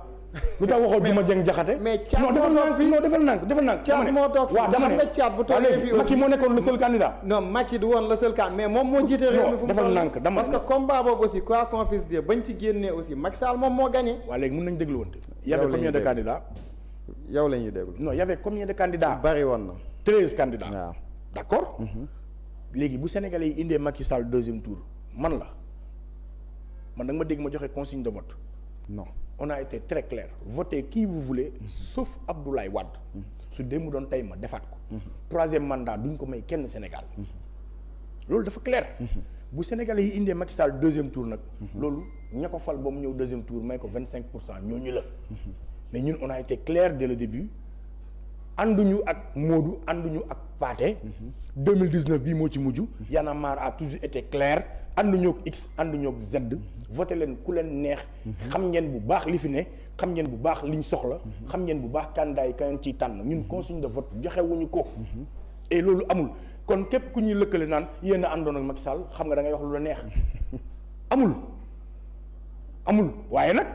lu tax waxoo Duma Dieng Jaxate. mais Thiat non defal naa fi non defal naa Thiat moo toog fii xam nga Thiat bu toogee fii aussi Macky moo nekkoon le seul candidat. non Macky du woon le seul candidat mais moom moo jiite réew mi fu mu defal nànk dama parce que combat boobu aussi quoi qu'on puisse dire bañ ci génnee aussi Macky Sall moom moo gagné. waaw léegi mën nañ déglu woon y avait combien de candidats. yow la ñuy déglu. non y avait combien de candidats. bari woon na. 13 candidats. waaw d'accord. léegi bu Sénégalais yi indee Macky Sall deuxième tour man da nga ma dégg ma joxe consigne de vote. non. on a été très clair votez qui vous voulez sauf Abdoulaye Wade su dee mu doon tey ma defaat ko troisième mandat duñ ko may kenn Sénégal loolu dafa clair bu Sénégalais yi indee Macky Sall deuxième tour nag loolu ña ko fal ba mu ñëw deuxième tour may ko 25% ñooñu la mais ñun on a été clair dès le début ànduñu ak Modou ànduñu ak Pathé 2019 bii moo ci mujj Y'en a marre a toujours été clair ànduñu ak X ànduñu ak Z voté leen ku leen neex xam ngeen bu baax li fi ne xam ngeen bu baax liñ soxla xam ngeen bu baax candidat yi kañ ciy tànn ñun consigne de vote joxewuñu ko et loolu amul kon képp ku ñuy lëkkale naan yéen a àndoon ak Macky Sall xam nga da ngay wax lu la neex amul waaye nag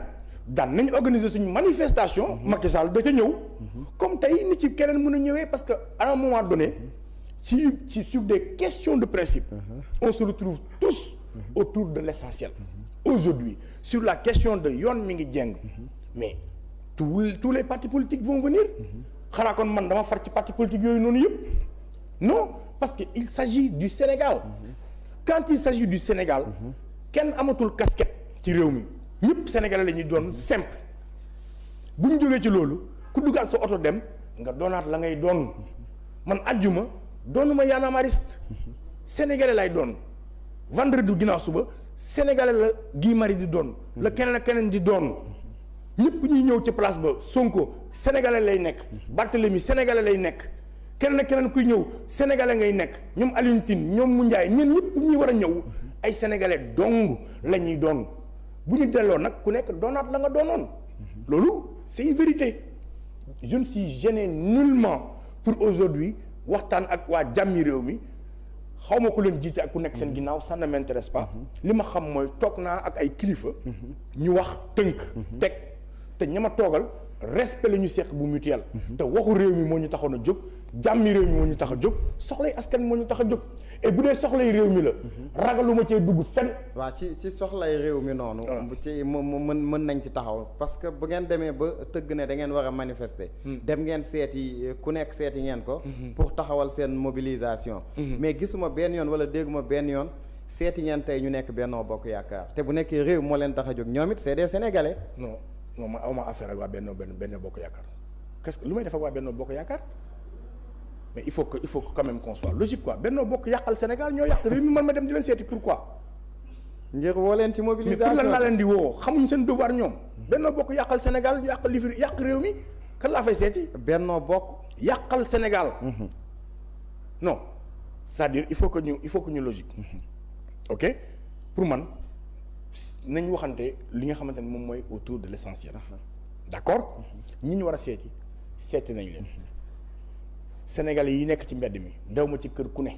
daan nañ organiser suñu manifestation Macky Sall da ca ñëw comme tey ni ci keneen mën a ñëwee parce que à un moment donné sur des questions de principe on se retrouve tous autour de l'essentiel aujourd'hui sur la question de yoon mi ngi jeng mais tous les partis politiques vont venir xanaa kon man dama far ci parti politique yooyu noonu yëpp non parce que il s'agit du Sénégal quand il s'agit du Sénégal kenn amatul casquette ci réew mi ñëpp sénégalais la ñuy doon simple bu ñu jógee ci loolu ku duggaat sa oto dem nga doonaat la ngay doon man ajjuma doonuma yaanamariste sénégalais lay doon vendredi ginnaaw suba sénégalais la Guy Marius di doon la keneen ak keneen di doon ñëpp ñuy ñëw ci place ba Sonko sénégalais lay nekk Barthélemy sénégalais lay nekk keneen ak keneen kuy ñëw sénégalais ngay nekk ñoom Alioune Tine ñoom Moundiaye ñeen ñëpp ñuy war a ñëw ay sénégalais dong la ñuy doon bu ñu delloo nag ku nekk doonaat la nga doonoon loolu c'est une vérité je ne suis gêné nullement pour aujourd'hui waxtaan ak waa jàmmi réew mi xaw ma ku leen jiite ak ku nekk seen ginnaaw ça ne m'intéresse pas li ma xam mooy toog naa ak ay kilifa ñu wax tënk teg te ña ma toogal respect la ñu seq bu mutuel te waxu réew mi moo ñu taxoon a jóg jàmmi réew mi moo ñu tax a jóg soxlay askan moo ñu tax a jóg et bu dee soxlay réew mi la ragaluma cee dugg fen waaw ci soxlay réew mi noonu ci mën nañ ci taxaw parce que bu ngeen demee ba tëgg ne da ngeen war a manifester dem ngeen seeti ku nekk seeti ngeen ko pour taxawal seen mobilisation mais gisuma benn yoon wala dégguma benn yoon seeti ngeen tey ñu nekk Benno Bokk Yaakaar te bu nekkee réew moo leen tax a jóg ñoom it c'est des Sénégalais non man awma affaire ak waa Benno Bokk Yaakaar qu'est-ce que lu may def ak waa Benno Bokk Yaakaar mais il faut que quand même qu'on soit logique quoi Benno Bokk yàqal Sénégal ñoo yàq réew mi man ma dem di leen seeti pourquoi ngir woo leen ci mobilisation mais pour lan laa leen di woo xamuñ seen devoir ñoom Benno Bokk yàqal Sénégal ñu yàqal li yàq réew mi kan laa fay seeti Benno Bokk yàqal Sénégal non c'est-à-dire il faut que ñu logique ok pour man nañ waxante li nga xamante ne moom mooy autour de l'essentiel d'accord ñi ñu war a seeti nañ leen Sénégalais yi nekk ci mbedd mi dew ma ci kër ku ne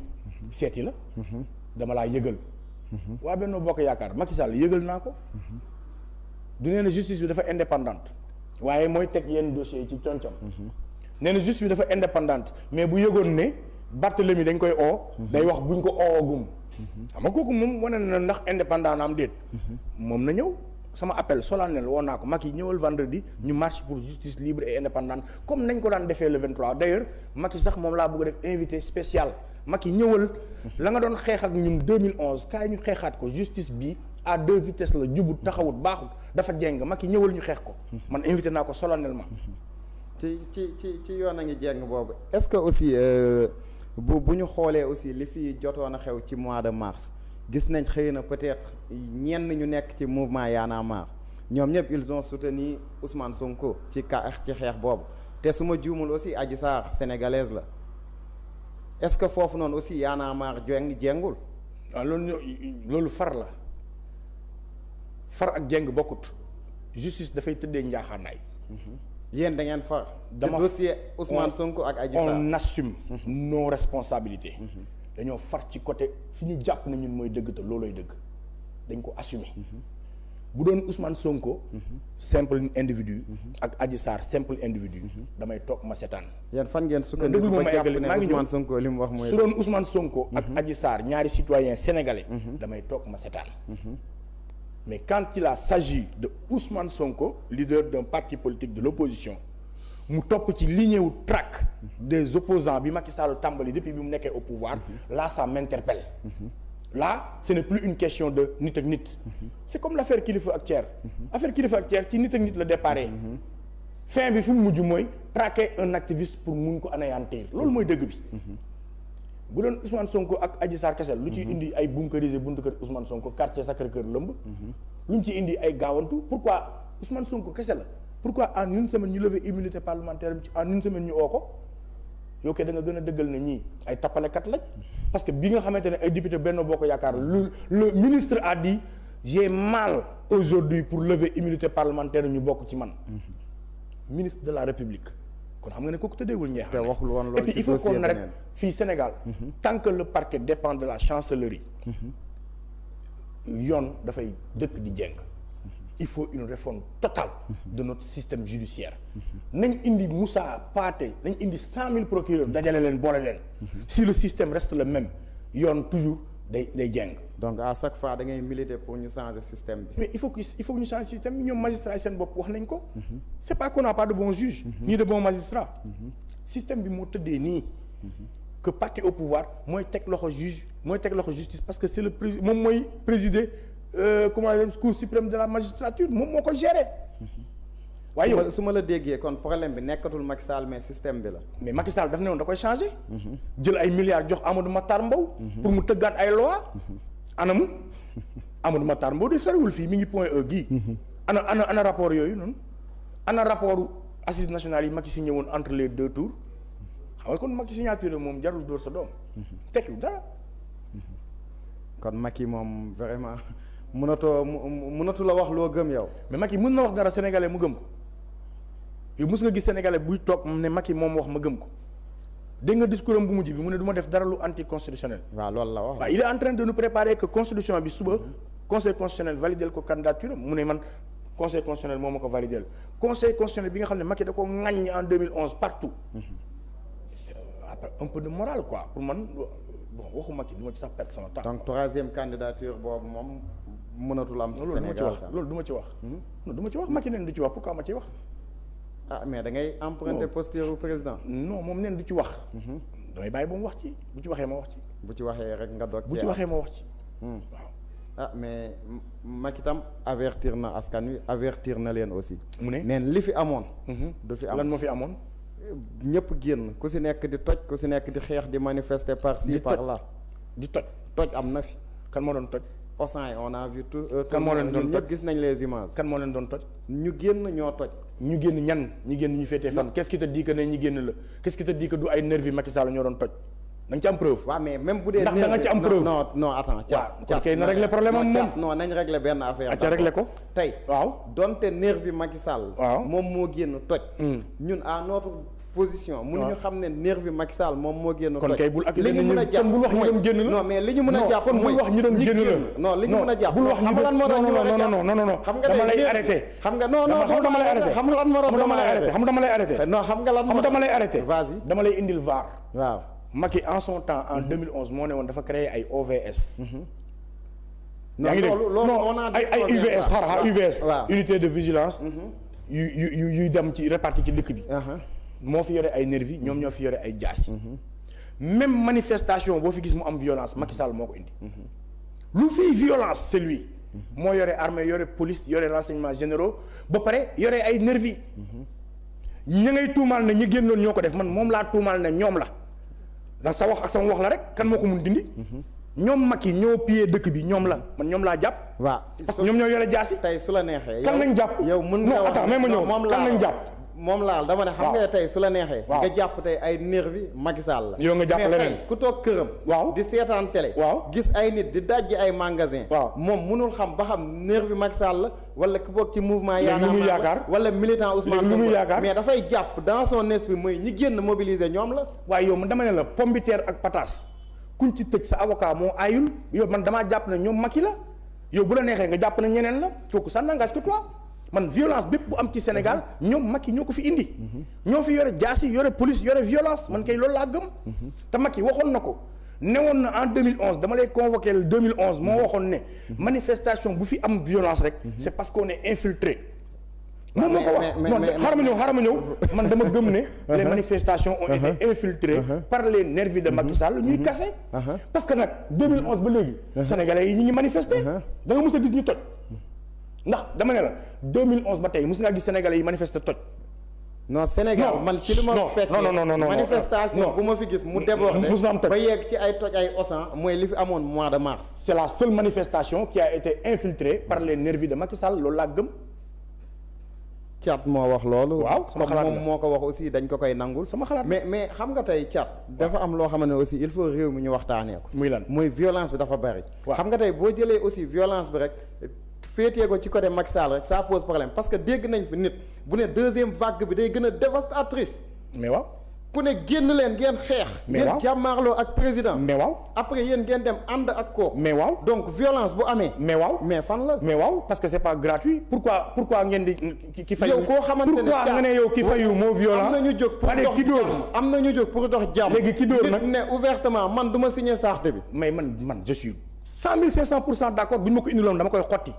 seeti la dama laa yëgal waa Benno Bokk Yaakaar Macky Sall yëgal naa ko du nee na justice bi dafa indépendante waaye mooy teg yenn dossiers yi ci concom nee na justice bi dafa indépendante mais bu yëgoon ne Barthélemy dañ koy day wax buñ ko oogum xam nga kooku moom wane na ndax indépendant na am déet moom na ñëw sama appel solennel woon naa ko Macky ñëwal vendredi ñu marche pour justice libre et indépendante comme nañ ko daan defee le 23 d'ailleurs Macky sax moom laa bëgg a def invité spécial Macky ñëwal la nga doon xeex ak ñun 2011 kaay ñu xeexaat ko justice bi à 2 vitesses la jubut taxawut baaxut dafa jeng Macky ñëwal ñu xeex ko man invité naa ko solennellement ci yoon a ngi jeng boobu est-ce que aussi bu ñu xoolee aussi li fi jotoon a xew ci mois de mars gis nañ xëy na peut-être ñenn ñu nekk ci mouvement Y'en a marre ñoom ñëpp ils ont soutenu Ousmane Sonko ci xeex boobu te su ma juumul aussi Adji Sarr sénégalaise la est-ce que foofu noonu aussi Y'en a marre jengul waaw loolu far la far ak jeng bokkut justice dafay tëddee njaaxaanaay yéen da ngeen far dama dossier Ousmane Sonko ak Adji Sarr on assume nos responsabilités dañoo far ci côté fi ñu jàpp na ñun mooy dëgg te loolooy dëgg dañ ko assumer bu doon Ousmane Sonko simple individu ak Adji Sarr simple individu damay toog ma setaan yéen fan ngeen sukkandiku ba jàpp ne Ousmane Sonko li mu wax mooy su doon Ousmane Sonko ak Adji Sarr ñaari citoyens sénégalais damay toog ma setaan mais quand il s'agit de Ousmane Sonko leader d'un parti politique de l'opposition mu topp ci lignée wu track des opposants bi Macky Sall tàmbali depuis bi mu nekkee au pouvoir là ça m'interpelle là ce n'est plus une question de nit ak nit c'est comme l'affaire Kilifeu ak Thier affaire Kilifeu ak Thier ci nit ak nit la déparé fin bi fi mu mujj mooy traquer un activiste pour mun ko anéantir loolu mooy dëgg bi bu doon Ousmane Sonko ak Adji Sarr kese lu ci indi ay bunkeriser buntu kër Ousmane Sonko quartier Sacré-Cœur lëmb lu ñu ci indi ay gaawantu pourquoi Ousmane Sonko kese la pourquoi en une semaine ñu lever immunité parlementaire en une semaine ñu oo ko yow kay da nga gën a dëggal ne ñii ay tappalekat lañ parce que bi nga xamante ne ay député Benno Bokk Yaakaar le ministre a dit j'ai mal aujourd'hui pour lever immunité parlementaire ñu bokk ci man ministre de la République kon xam nga ne kooku tëddeewul ñeex te waxul woon loolu et puis il faut qu'on arrête fii Sénégal tant que le parquet dépend de la chancellerie yoon dafay dëkk di jeng il faut une réforme totale de notre système judiciaire nañ indi Moussa Pathé nañ indi 100 000 procureurs dajale leen boole leen si le système reste le même yoon toujours day jeng donc à chaque fois da ngay militer pour ñu changer système bi. mais il faut que ñu changer système bi ñoom magistrats yi seen bopp wax nañ ko. c'est pas qu'on n'a pas de bons juges. ni de bons magistrats. système bi moo tëddee nii. que parti au pouvoir mooy teg loxo juge mooy teg loxo justice parce que c'est le moom mooy présider comment dire cour suprême de la magistrature moom moo ko gérer. waaye yow su ma la déggee kon problème bi nekkatul Macky Sall mais système bi la. mais Macky Sall daf ne woon da koy changer. jël ay milliards jox Amadou Matar Mbow. pour mu tëggaat ay loi anamu Amadou Matar Mbow de soriwul fii mi ngi point E gii. ana rapport yooyu noonu. ana rapport assises nationales yi Macky signé woon entre les deux tours xam nga kon Macky signature moom jarul dóor sa doom. tekkiwul dara. kon Macky moom vraiment mënatu la wax loo gëm yow. mais Macky mën na wax dara sénégalais mu gëm ko yow mës nga gis sénégalais buy toog ne Macky moom wax ma gëm ko dégg nga discours am bu mujj bi mu ne du ma def dara lu anticonstitutionnel. waaw loolu la wax. waaw il est en train de nous préparer que constitution bi suba conseil constitutionnel validel ko candidature mu ne man conseil constitutionnel moo ma ko validel conseil constitutionnel bi nga xam ne Macky da ko ŋaññi en 2011 partout. après un peu de morale quoi pour man bon waxu Macky du ma ci sax perdre sama temps. donc troisième candidature boobu moom mënatul am. ci Sénégal loolu du ma ci wax. non du ma ci wax Macky neen du ci wax pourquoi ma ci wax. ah mais da ngay emprunter posture président. non moom neen du ci wax. damay bàyyi ba mu wax ci bu ci waxee ma wax ci. bu ci waxee rek nga doog. bu ci waxee ma wax ci. waaw ah mais Macky tam avertir na askan wi avertir na leen aussi. mu ne neen li fi amoon. du fi am lan moo fi amoon. ñëpp génn ku si nekk di toj ku si nekk di xeex di manifester par ci par là. di toj toj am na fi. kan moo doon toj. Auchan yi on a vu tout. kan moo leen doon toj ñëpp gis nañ les images. kan moo leen doon toj. ñu génn ñoo toj. ñu génn ñan ñi génn ñu féetee fan. qu'est-ce qui te dit que ne ñi génn la qu'est-ce qui te dit que du ay nervi Macky Sall ñoo doon toj. da nga ci am preuve. waaw mais même bu dee. ndax da nga ci am preuve non attends. waaw kay na régler problème am moom. non nañ régler benn affaire. ca régler ko tey. waaw donte nervi Macky Sall. waaw moom moo génn toj. ñun à notre position. mënuñu xam ne nervi Macky Sall moom moo génn toj. kon kay bul accuser li ñu mën a jàpp kon bul wax ñi doon génn la. non mais li ñu mën a jàpp kon bul wax ñi doon génn la. non li ñu mën a jàpp. bul wax ñi doon non xam nga dama lay arrêté. xam nga non dama lay arrêté. xam nga lan moo doon dama lay arrêté. xam nga dama lay arrêté. non xam nga lan moo dama lay arrêté. vas-y dama lay indil VAR. waaw Macky en son temps en 2011 moo ne woon dafa créer ay OVS. yaa ngi dégg on a ay UVS xaaral UVS. waaw unité de vigilance. yuy dem ci réparti ci dëkk bi. moo fi yore ay nervi ñoom ñoo fi yore ay jaas. même manifestation boo fi gis mu am violence Macky Sall moo ko indi. lu fiy violence c'est lui. moo yore armée yore police yore renseignements généraux ba pare yore ay nervi ña ngay tuumaal ne ñi génnoon ñoo ko def man moom laa tuumaal ne ñoom la. ndax sa wax ak sama wax la rek kan moo ko mun dindi. ñoom Macky ñoo pillé dëkk bi ñoom la man ñoom laa jàpp. waaw parce que ñoom ñoo yore jaasi. tey su la neexee. kan lañ jàpp yow mën nga wax non ma ñëw kan lañ jàpp. moom laal dama ne xam nga tey su la neexee. nga jàpp tey ay nervi Macky Sall la. yow nga jàpp leneen mais tey ku toog këram. waaw di seetaan télé. waaw gis ay nit di dajji ay magasin. waaw moom mënul xam ba xam nervi Macky Sall la wala ku bokk ci mouvement. léegi lu muy yaakaar wala militant Ousmane lu muy yaakaar mais dafay jàpp dans son esprit mooy ñi génn mobiliser ñoom la. waaye yow man dama ne la pomme de terre ak pataas kuñ ci tëj sa avocat moo aayul yow man damaa jàpp ne ñoom Macky la yow bu la neexee nga jàpp ne ñeneen la kooku ça n'engage que toi man violence bépp bu am ci Sénégal ñoom Macky ñoo ko fi indi. ñoo fi yore jaasi yore police yore violence man kay loolu laa gëm. te Macky waxoon na ko newoon na en 2011 dama lay convoquer le 2011 moo waxoon ne manifestation bu fi am violence rek. c'est parce qu'on est infiltré. moom moo ko wax non xaaral ma ñëw man dama gëm ne les manifestations ont été infiltrées par les nervis de Macky Sall ñuy kase parce que nag 2011 ba léegi sénégalais yi ñu ngi manifester da nga mës a gis ñu toj ndax dama ne la 2011 ba tey mës ngaa gis sénégalais yi manifester toj non Sénégal man ci li ma fekk manifestation bu ma fi gis mu débordé mës na am toj ba yegg ci ay toj ay Auchan mooy li fi amoon mois de mars. c'est la seule manifestation qui a été infiltrée par les nervis de Macky Sall loolu laa gëm. Thiat moo wax loolu. waaw sama xalaat moom moo ko wax aussi dañ ko koy nangul. sama xalaat mais xam nga tey Thiat. dafa am loo xam ne aussi il faut réew mi ñu waxtaanee ko. muy lan muy violence bi dafa bari. waaw xam nga tey boo jëlee aussi violence bi rek féetee ko ci côté Macky Sall rek ça pose problème parce que dégg nañ fi nit bu ne deuxième vague bi day gën a dévastatrice. mais waaw. ku ne génn leen ngeen xeex. mais waaw ngeen jàmmaarloo ak président. mais waaw. après yéen ngeen dem ànd ak kooku. mais waaw. donc violence bu amee. mais waaw. mais fan la. mais waaw parce que c'est pas gratuit. pourquoi ngeen di ki fayu. yow koo xamante ne pourquoi nga ne yow ki fayu moo violent. am na ñu jóg pour dox jàmm am na ñu jóg pour dox jàmm. léegi ki dóor nag ne ouvertement man du ma signer charte bi. mais man je suis 100 d'accord bu ñu ma ko indiloon dama koy xotti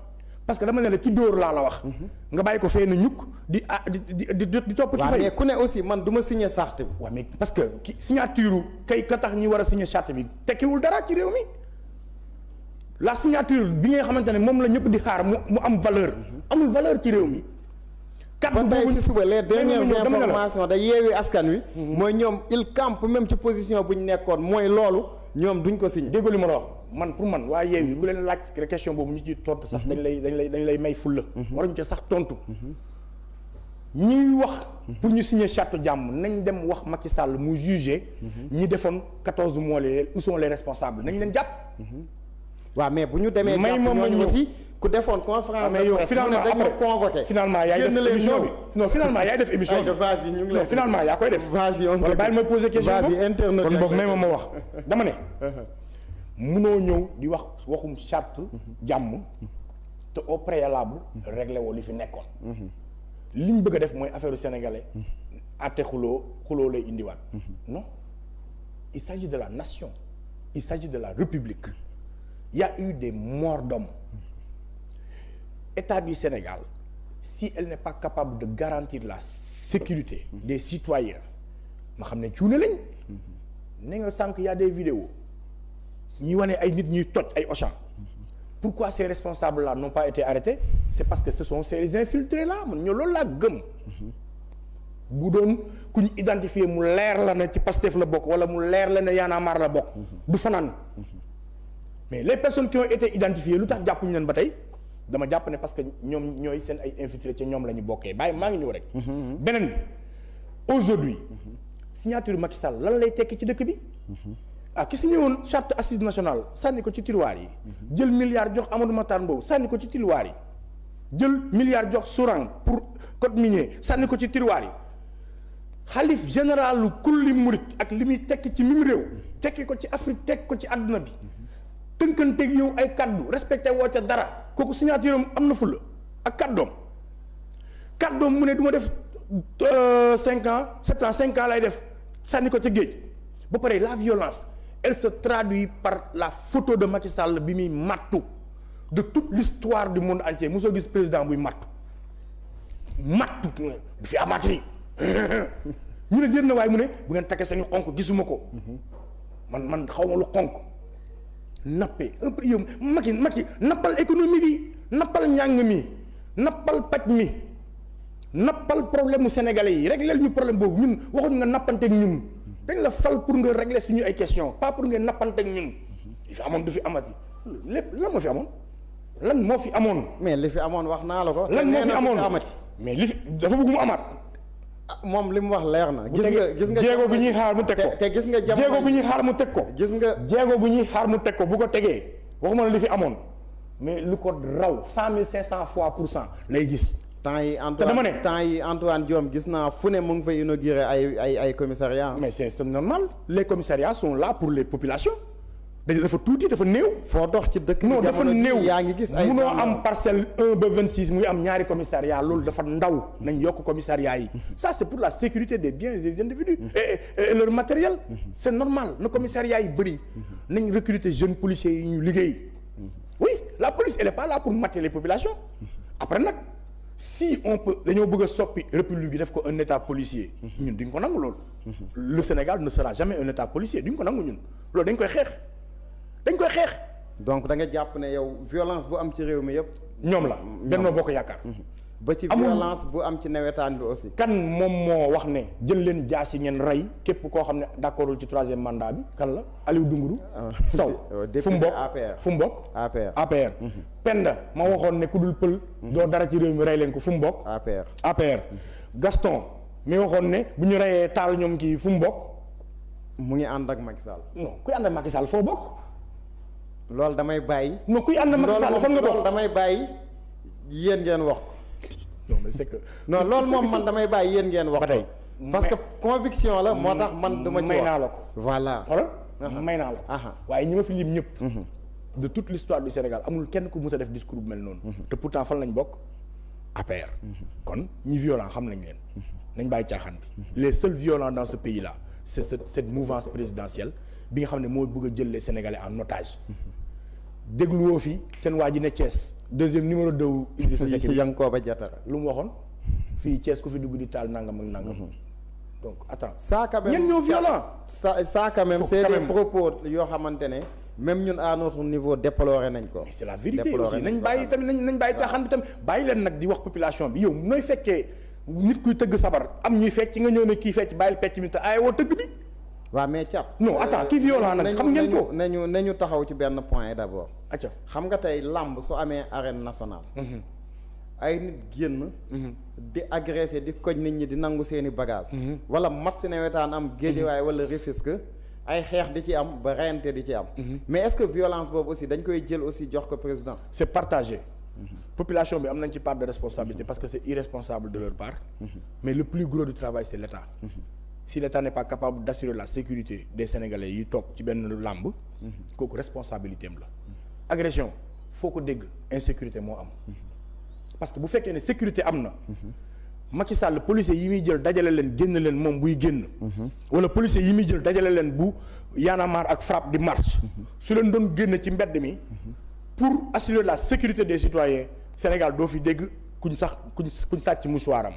parce que dama ne la ci dóor laa la wax. nga bàyyi ko fee na ñukk di topp ci fay. mais ku ne aussi man du ma signé charte bi. waaw mais parce que ki signature kay ka tax ñi war a signé charte bi tekkiwul dara ci réew mi la signature bi nga xamante ne moom la ñëpp di xaar mu am valeur. amul valeur ci réew mi. ba tey si suba les dernières informations da Yewwi Askan Wi. mooy ñoom il campe même ci position bu ñu nekkoon mooy loolu ñoom duñ ko signé. déggoo li ma la wax man pour man waa Yewwi ku leen laaj question boobu ñu ciy tontu sax dañ lay may fulla waruñu ci sax tontu. ñuy wax pour ñu signer charte jàmm nañ dem wax Macky Sall mu juger ñi defoon 14 mois où sont les responsables nañ leen jàpp. waaw mais bu ñu demee. may moom ñooñu aussi ku defoon conférence de presse finalement après convoqué. finalement yaay def émission bi non finalement yaay def émission bi. vas-y ñu ngi lay finalement yaa koy def. vas-y wala bàyyi ma poser question vas-y internet kon boog may ma wax dama ne. munoo ñëw di wax waxum charte jàmm te au préalable réglé woo li fi nekkoon. li ñu bëgg a def mooy affaire sénégalais. àtte xuloo lay indiwaat. non il s'agit de la nation. il s'agit de la république. il y a eu des morts d'hommes. État du Sénégal si elle n'est pas capable de garantir la sécurité des citoyens ma xam ne cuune lañ ne nga sànq y a des vidéos ñuy wane ay nit ñuy toj ay Auchan. Pourquoi ces responsables là n'ont pas été arrêtés? C'est parce que ce sont ces infiltrés là man ñoo loolu laa gëm. bu doon ku ñu identifier mu leer la ne ci Pastef la bokk wala mu leer la ne Y'en a marre la bokk du fanaan. mais les personnes qui ont été identifiées lu tax jàppuñu leen ba tey dama jàpp ne parce que ñoom ñooy seen ay infiltrés ci ñoom la ñu bokkee bàyyi maa ngi ñëw rek. beneen bi aujourd'hui signature Macky Sall lan lay tekki ci dëkk bi. ki signé woon charte assise nationale sànni ko ci tiroir yi. jël milliard jox Amadou Mahtar Mbow sànni ko ci tiroir yi. jël milliard jox Sourang pour code minier sànni ko ci tiroir yi. xalif général lu kulli murit ak li muy tekki ci mim réew. tekki ko ci Afrique tekki ko ci àdduna bi. tënkanteeg yow ay kaddu respecté woo ca dara kooku signature am na fulla ak kaddoom mu ne du ma def 5 ans 7 ans 5 ans lay def sànni ko ca géej ba pare la violence elle se traduit par la photo de Macky Sall bi muy mattu de toute l'histoire du monde entier mosoo gis président buy mattu du fi amati ñu ne jër na waaye mu ne bu ngeen takkee sañu xonk gisuma ko man xaw ma lu xonk nappe un peu yow Macky nappal économie bi nappal njàng mi nappal paj mi nappal problème mu sénégalais yi régler ñu problème boobu ñun waxuñ nga nappanteeg ñun dañ la fal pour nga régler suñu ay questions pas pour nga nappanteeg ñun li fi amoon du fi amati lépp lan moo fi amoon lan moo fi amoon. mais li fi amoon wax naa la ko. lan moo fi amoon mais li fi dafa bëgg mu amaat. moom li mu wax leer na. gis nga jéego bu ñuy xaar mu teg ko te gis nga jamono jéego bu ñuy xaar mu teg ko. gis nga jéego bu ñuy xaar mu teg ko bu ko tegee waxuma la li fi amoon mais lu ko raw 100 fois pour cent lay gis. temps yi Antoine Diome gis naa fu ne mu ngi fay inaugurer ay commissariats. mais c'est normal les commissariats sont là pour les populations dafa tuuti dafa néew. foo dox ci dëkk non dafa néew yaa ngi gis ay munoo am parcelle 1 ba 26 muy am ñaari commissariat loolu dafa ndaw nañ yokk commissariat yi. ça c'est pour la sécurité des biens et des individus et leur matériel. c'est normal na commissariat yi bëri nañ recruter jeunes policiers yi ñu liggéey. oui la police elle est pas là pour mater les populations après nag si on peut dañoo bëgg a soppi république bi def ko un état policier. ñun duñ ko nangu loolu. le Sénégal ne sera jamais un état policier duñ ko nangu ñun loolu dañ koy xeex. donc da nga jàpp ne yow violence bu am ci réew mi yëpp. ñoom la Benno Bokk Yaakaar. ba ci violence bu am ci nawetaan bi aussi. kan moom moo wax ne jël leen jaasi ngeen rey képp koo xam ne d'accordul ci 3e mandat bi kan la Aliou Dunguru Sow fu mu bokk APR. Penda ma waxoon ne ku dul pël. doo dara ci réew mi rey leen ko fu mu bokk. APR. Gaston mi waxoon ne bu ñu reyee taal ñoom kii fu mu bokk. mu ngi ànd ak Macky Sall. non kuy ànd ak Macky Sall foo bokk. loolu damay bàyyi. non kuy ànd ak Macky Sall fan nga bokk loolu damay bàyyi yéen ngeen wax. non mais c'est que. non loolu moom man damay bàyyi yéen ngeen wax. ba tey parce que conviction la moo tax man duma ci wax may naa la ko. voilà xoolal may naa la ko. waaye ñi ma fi lim ñëpp. de toute l'histoire du Sénégal amul kenn ku mës a def discours bu mel noonu. te pourtant fan lañ bokk APR. kon ñi violent xam nañ leen. nañ bàyyi caaxaan bi. les seuls violents dans ce pays là c'est cette mouvance présidentielle bi nga xam ne moo bëgg a jël les Sénégalais en otage. dégluwoo fi seen waa ji ne Thiès deuxième numéro 2 Idrissa Seck Yankhoba Diattara lu mu waxoon fii Thiès ku fi dugg di taal nangam ak nangam. donc attends ça quand même ñenn ñoo violent. ça quand même c'est des propos yoo xamante ne même ñun à notre niveau déploré nañ ko. mais c'est la vérité aussi nañ bàyyi tamit nañ bàyyi caaxaan bi tamit bàyyi leen nag di wax population bi yow nooy fekkee nit kuy tëgg sabar am ñuy fecc nga ñëw ne kii fecc bàyyil pecc mi te ay woo tëgg bi. waaw mais Thiat. non attends kii violent nag xam ngeen ko nañu taxaw ci benn point d'abord. acca xam nga tey làmb su amee arène nationale. ay nit génn. di agressé di koj nit ñi di nangu seeni bagage wala match nawetaan am Guédiawaye wala Rufisque ay xeex di ci am ba reyante di ci am. mais est-ce que violence boobu aussi dañ koy jël aussi jox ko président. c'est partagé. population bi am nañ ci part de responsabilité parce que c'est irresponsable de leur part. mais le plus gros du travail c'est l'État. si l'État n'est pas capable d'assurer la sécurité des Sénégalais yi toog ci benn làmb. kooku responsabilité am la. agression foo ko dégg insécurité moo am. parce que bu fekkee ne sécurité am na. Macky Sall policiers yi muy jël dajale leen génn leen moom buy génn. wala policiers yi muy jël dajale leen bu Y'en a marre ak FRAPP di marche. su leen doon génn ci mbedd mi. pour assurer la sécurité des citoyens Sénégal doo fi dégg kuñ sàcc mouchoir am.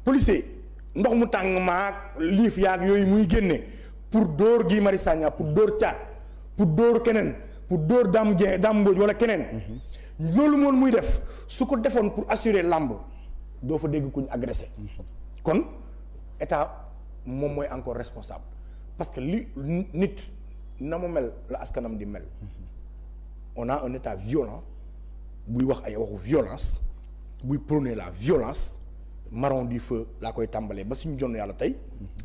policier ndox mu tàng maag liif yaag yooyu muy génne pour dóor Guy Marius Sagna pour dóor Thiat pour dóor keneen pour dóor Dame Mbodj wala keneen. loolu moom muy def su ko defoon pour assurer làmb doo fa dégg kuñ agressé. kon état moom mooy encore responsable parce que li nit na mu mel la askanam di mel. on a un état violent buy wax ay waxu violence buy prôner la violence marron du feu laa koy tàmbalee ba suñu jonn yàlla tey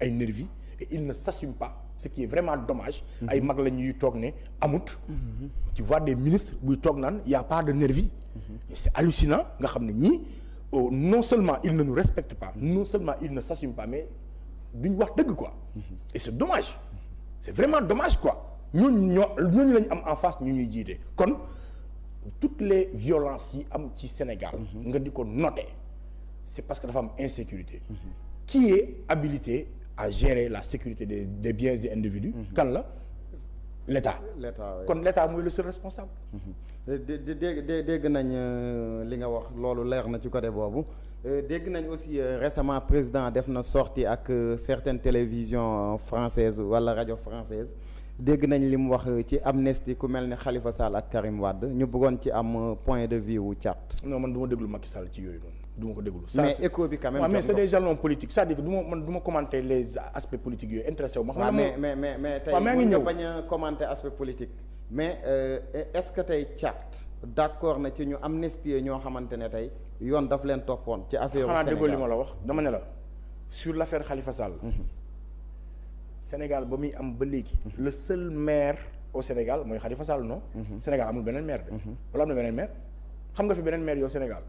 ay nervis et il ne s'assume pas ce qui est vraiment dommage. ay mag la ñuy toog ne amut. tu vois des ministres buy toog naan y a pas de nervis. et c'est hallucinant nga xam ne ñii non seulement ils ne nous respectent pas non seulement ils ne s'assument pas mais duñ wax dëgg quoi. et c'est dommage c'est vraiment dommage quoi ñooñu lañu am en face ñu ñuy jiite kon toutes les violences yi am ci Sénégal. nga di ko noter c'est parce que dafa am insécurité. qui est habilité à gérer la sécurité des biens et individus. kan la l'État. kon l'État mooy le seul responsable. dégg nañ li nga wax loolu leer na ci côté boobu dégg nañ aussi récemment président def na sortie ak certaines télévisions françaises wala rajo française dégg nañ li mu wax ci amnistie ku mel ni Khalifa Sall ak Karim Wade ñu bëggoon ci am point de vue wu Thiat. non man du ma déglu Macky Sall ci yooyu noonu. du ma ko déglu mais écho bi quand même. mais c'est des jalons politiques c'est-à-dire que du ma commenter les aspects politiques yooyu intéressé wu ma. xam mais tey mën nga bañ a commenter aspect politique. mais est-ce que tey Thiat d'accord na ci ñu amnistier ñoo xamante ne tey yoon daf leen toppoon ci affaire Sénégal xanaa déggoo li ma la wax dama ne la sur l'affaire Khalifa Sall. Sénégal ba muy am ba léegi. le seul maire au Sénégal mooy Khalifa Sall non. Sénégal amul beneen maire de. wala am na beneen maire xam nga fi beneen maire yow Sénégal.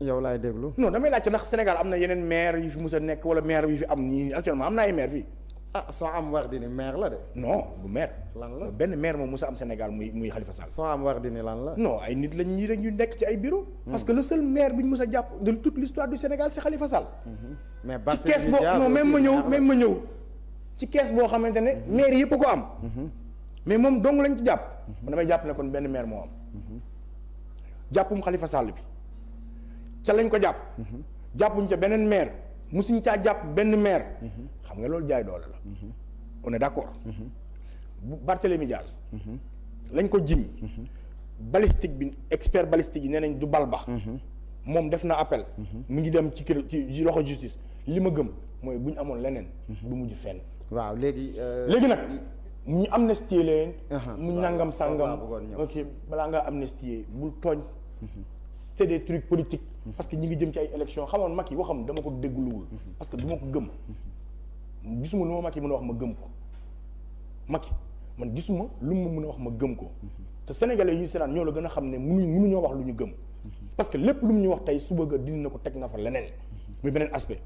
yow laay déglu. non damay laajte ndax Sénégal am na yeneen maire yu fi mus a nekk wala maire yu fi am nii actuellement am na ay maire fii. soo am Wardini maire la de. non du maire. lan la benn maire moom mus a am Sénégal muy Khalifa Sall. soo am Wardini lan la. non ay nit lañ ñii rek ñu nekk ci ay bureau parce que le seul maire bi ñu mus a jàpp de toute l'histoire du Sénégal c'est Khalifa Sall. mais ci kees boo non même ma ñëw ci kees boo xamante ne maire yëpp ko am. mais moom dong lañ ci jàpp. man damay jàpp ne kon benn maire moo am. jàppum Khalifa Sall bi. ca lañ ko jàpp. jàppuñ ca beneen maire musuñ caa jàpp benn maire. xam nga loolu jaay doole la. on est d'accord. bu Barthélémy Diaz. lañ ko jiñ. balistique bi expert balistique yi nee nañ du bal ba. moom def na appel. mu ngi dem ci loxo justice li ma gëm mooy bu ñu amoon leneen. du mujj fenn. waaw léegi nag mu ñu amnistier leen. mu nangam sangam ok balaa ngaa amnistier bul tooñ. c'est des trucs politiques. parce que ñi ngi jëm ci ay élections xamoon Macky waxam dama ko déggluwul. parce que du ma ko gëm. gisuma lu ma Macky mën a wax ma gëm ko. Macky man gisuma lu mu mën a wax ma gëm ko. te sénégalais yu seetaan ñoo la gën a xam ne mënuñoo wax lu ñu gëm. parce que lépp lu mu ñu wax tey suba ga dindi na ko teg na fa leneen. muy beneen aspect.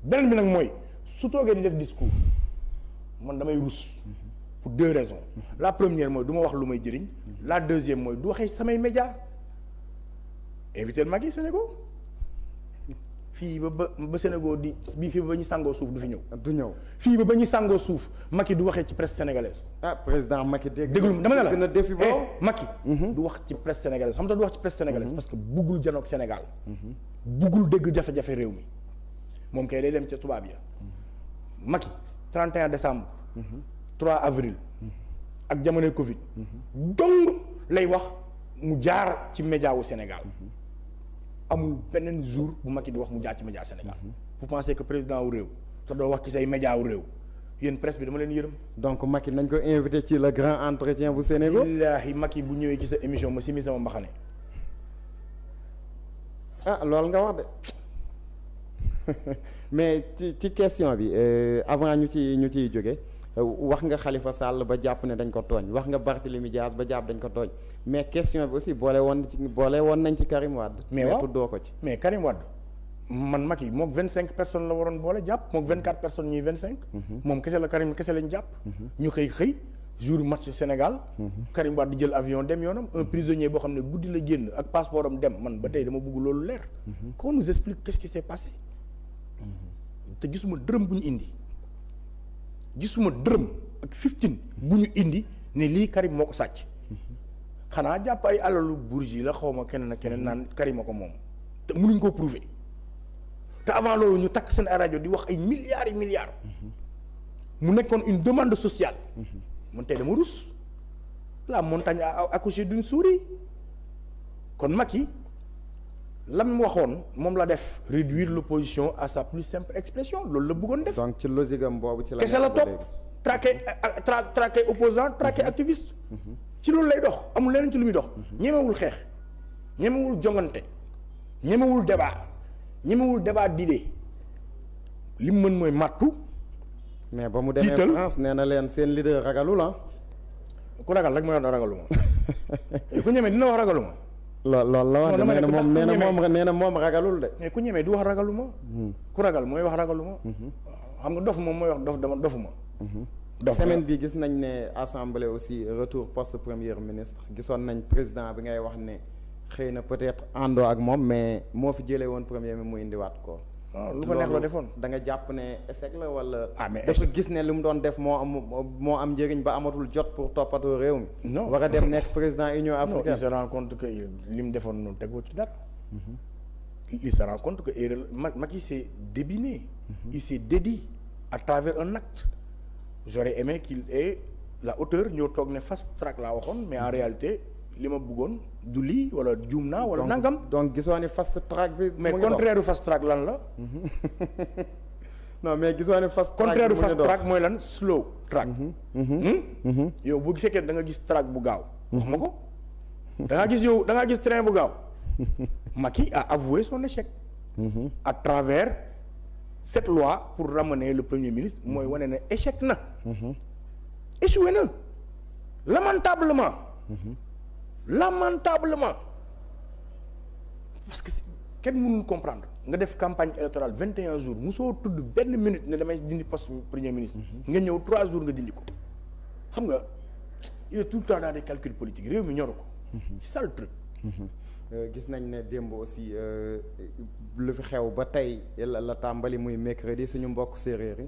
beneen bi nag mooy su toogee di def discours man damay rus. pour deux raisons. la première mooy du ma wax lu may jëriñ. la deuxième mooy du waxee samay médias. invité Macky Sénégal fii ba Sénégal fii ba ñu sàngoo suuf du fi ñëw. du ñëw fii ba ñu sàngoo suuf Macky du waxee ci presse sénégalaise. président Macky déglu dama ne la gën a défi boobu Macky du wax ci presse sénégalaise xam nga du wax ci presse sénégalaise parce que buggul janoog Sénégal. buggul dégg jafe-jafe réew mi moom kay day dem ca tubaab ya. Macky 31 décembre. 3 avril. ak jamonoy Covid. dong lay wax mu jaar ci média wu Sénégal. amul beneen jour bu Macky di wax mu jaar ci média Sénégal. vous pensez que président wu réew te doo wax ci say média wu réew yéen presse bi dama leen yërëm. donc Macky nañ ko invité ci le grand entretien bu Sénégal. billaahi Macky bu ñëwee ci sa émission ma simi sama mbaxane. loolu nga wax de mais ci question bi avant ñu ciy jóge wax nga Khalifa Sall ba jàpp ne dañ ko tooñ wax nga Barthélémy Dias ba jàpp dañ ko tooñ mais question bi aussi boole woon nañ ci Karim Wade. mais waaw tuddoo ko ci. mais Karim Wade man Macky mook 25 personnes la waroon boole jàpp mook 24 personnes ñuy 25. moom kese la Karim kese lañ jàpp. ñu xëy jour match Sénégal. Karim Wade di jël avion dem yoonam un prisonnier boo xam ne guddi la génn ak passeport am dem man ba tey dama bëgg loolu leer. qu'on nous explique qu'est-ce qui s'est passé. te gisuma dërëm bu ñu indi. gisuma dërëm ak 15 bu ñu indi ne lii Karim moo ko sàcc. xanaa jàpp ay alalu bourgeois la xaw ma keneen ak keneen naan Karim a ko moom te mënuñ koo prouver te avant loolu ñu takk seen rajo di wax ay milliards et milliards. mu nekkoon une demande sociale. man tey dama rus la montagne a accouché d'une souris kon Macky lam waxoon moom la def réduire l'opposition à sa plus simple expression loolu la bëggoon def. donc ci logique am boobu ci la. kese la topp traqué opposant traqué activiste. ci loolu lay dox amul leneen ci lu muy dox. ñemewul xeex ñemewul jongante ñemewul débat d'idée li mu mën mooy màttu. mais ba mu demee France nee na leen seen leader ragalul ku ragal rek mooy wax ragaluma ku ñemee dina wax ragaluma. loolu la wax nee na moom ragalul de. mais ku ñemee du wax ragaluma. ku ragal mooy wax ragaluma. xam nga dof moom mooy wax dofuma. semaine bi gis nañ ne assemblée aussi retour poste premier ministre gisoon nañ président bi ngay wax ne xëy na peut-être àndoo ak moom mais moo fi jëlee woon premier mi mu indiwaat ko. lu ko neex la defoon da nga jàpp ne échec la wala. mais dafa gis ne li mu doon def moo am njëriñ ba amatul jot pour toppatoo réew mi. non war a dem nekk président Union africaine. il se rend compte que li mu defoon noonu tegoo ci dara. il se rend compte que erreur Macky s'est débiné. il s'est dédié à travers un acte. j'aurais aimé qu'il ait la hauteur ñoo toog ne fast track laa waxoon mais en réalité li ma bëggoon du lii wala juum naa wala nangam. donc gisoo ni fast track bi. mais contraire fast track lan la. non mais gisoo ni fast track contraire fast track mooy lan slow track. yow bu fekkee da nga gis track bu gaaw. wax ma ko da ngaa gis train bu gaaw. Macky a avoué son échec. à travers cette loi pour ramener le premier ministre mooy wane ne échec na. échoué na lamentablement. parce que kenn mënul comprendre nga def campagne électorale 21 jours musoo tudd benn minute ne damay dindi poste premier ministre. nga ñëw 3 jours nga dindi ko. xam nga il est tout le temps dans des calculs politiques réew mi ñoru ko. c'est ça le truc. gis nañ ne démb aussi lu fi xew ba tey la tàmbali muy mercredi suñu mbokk séeréer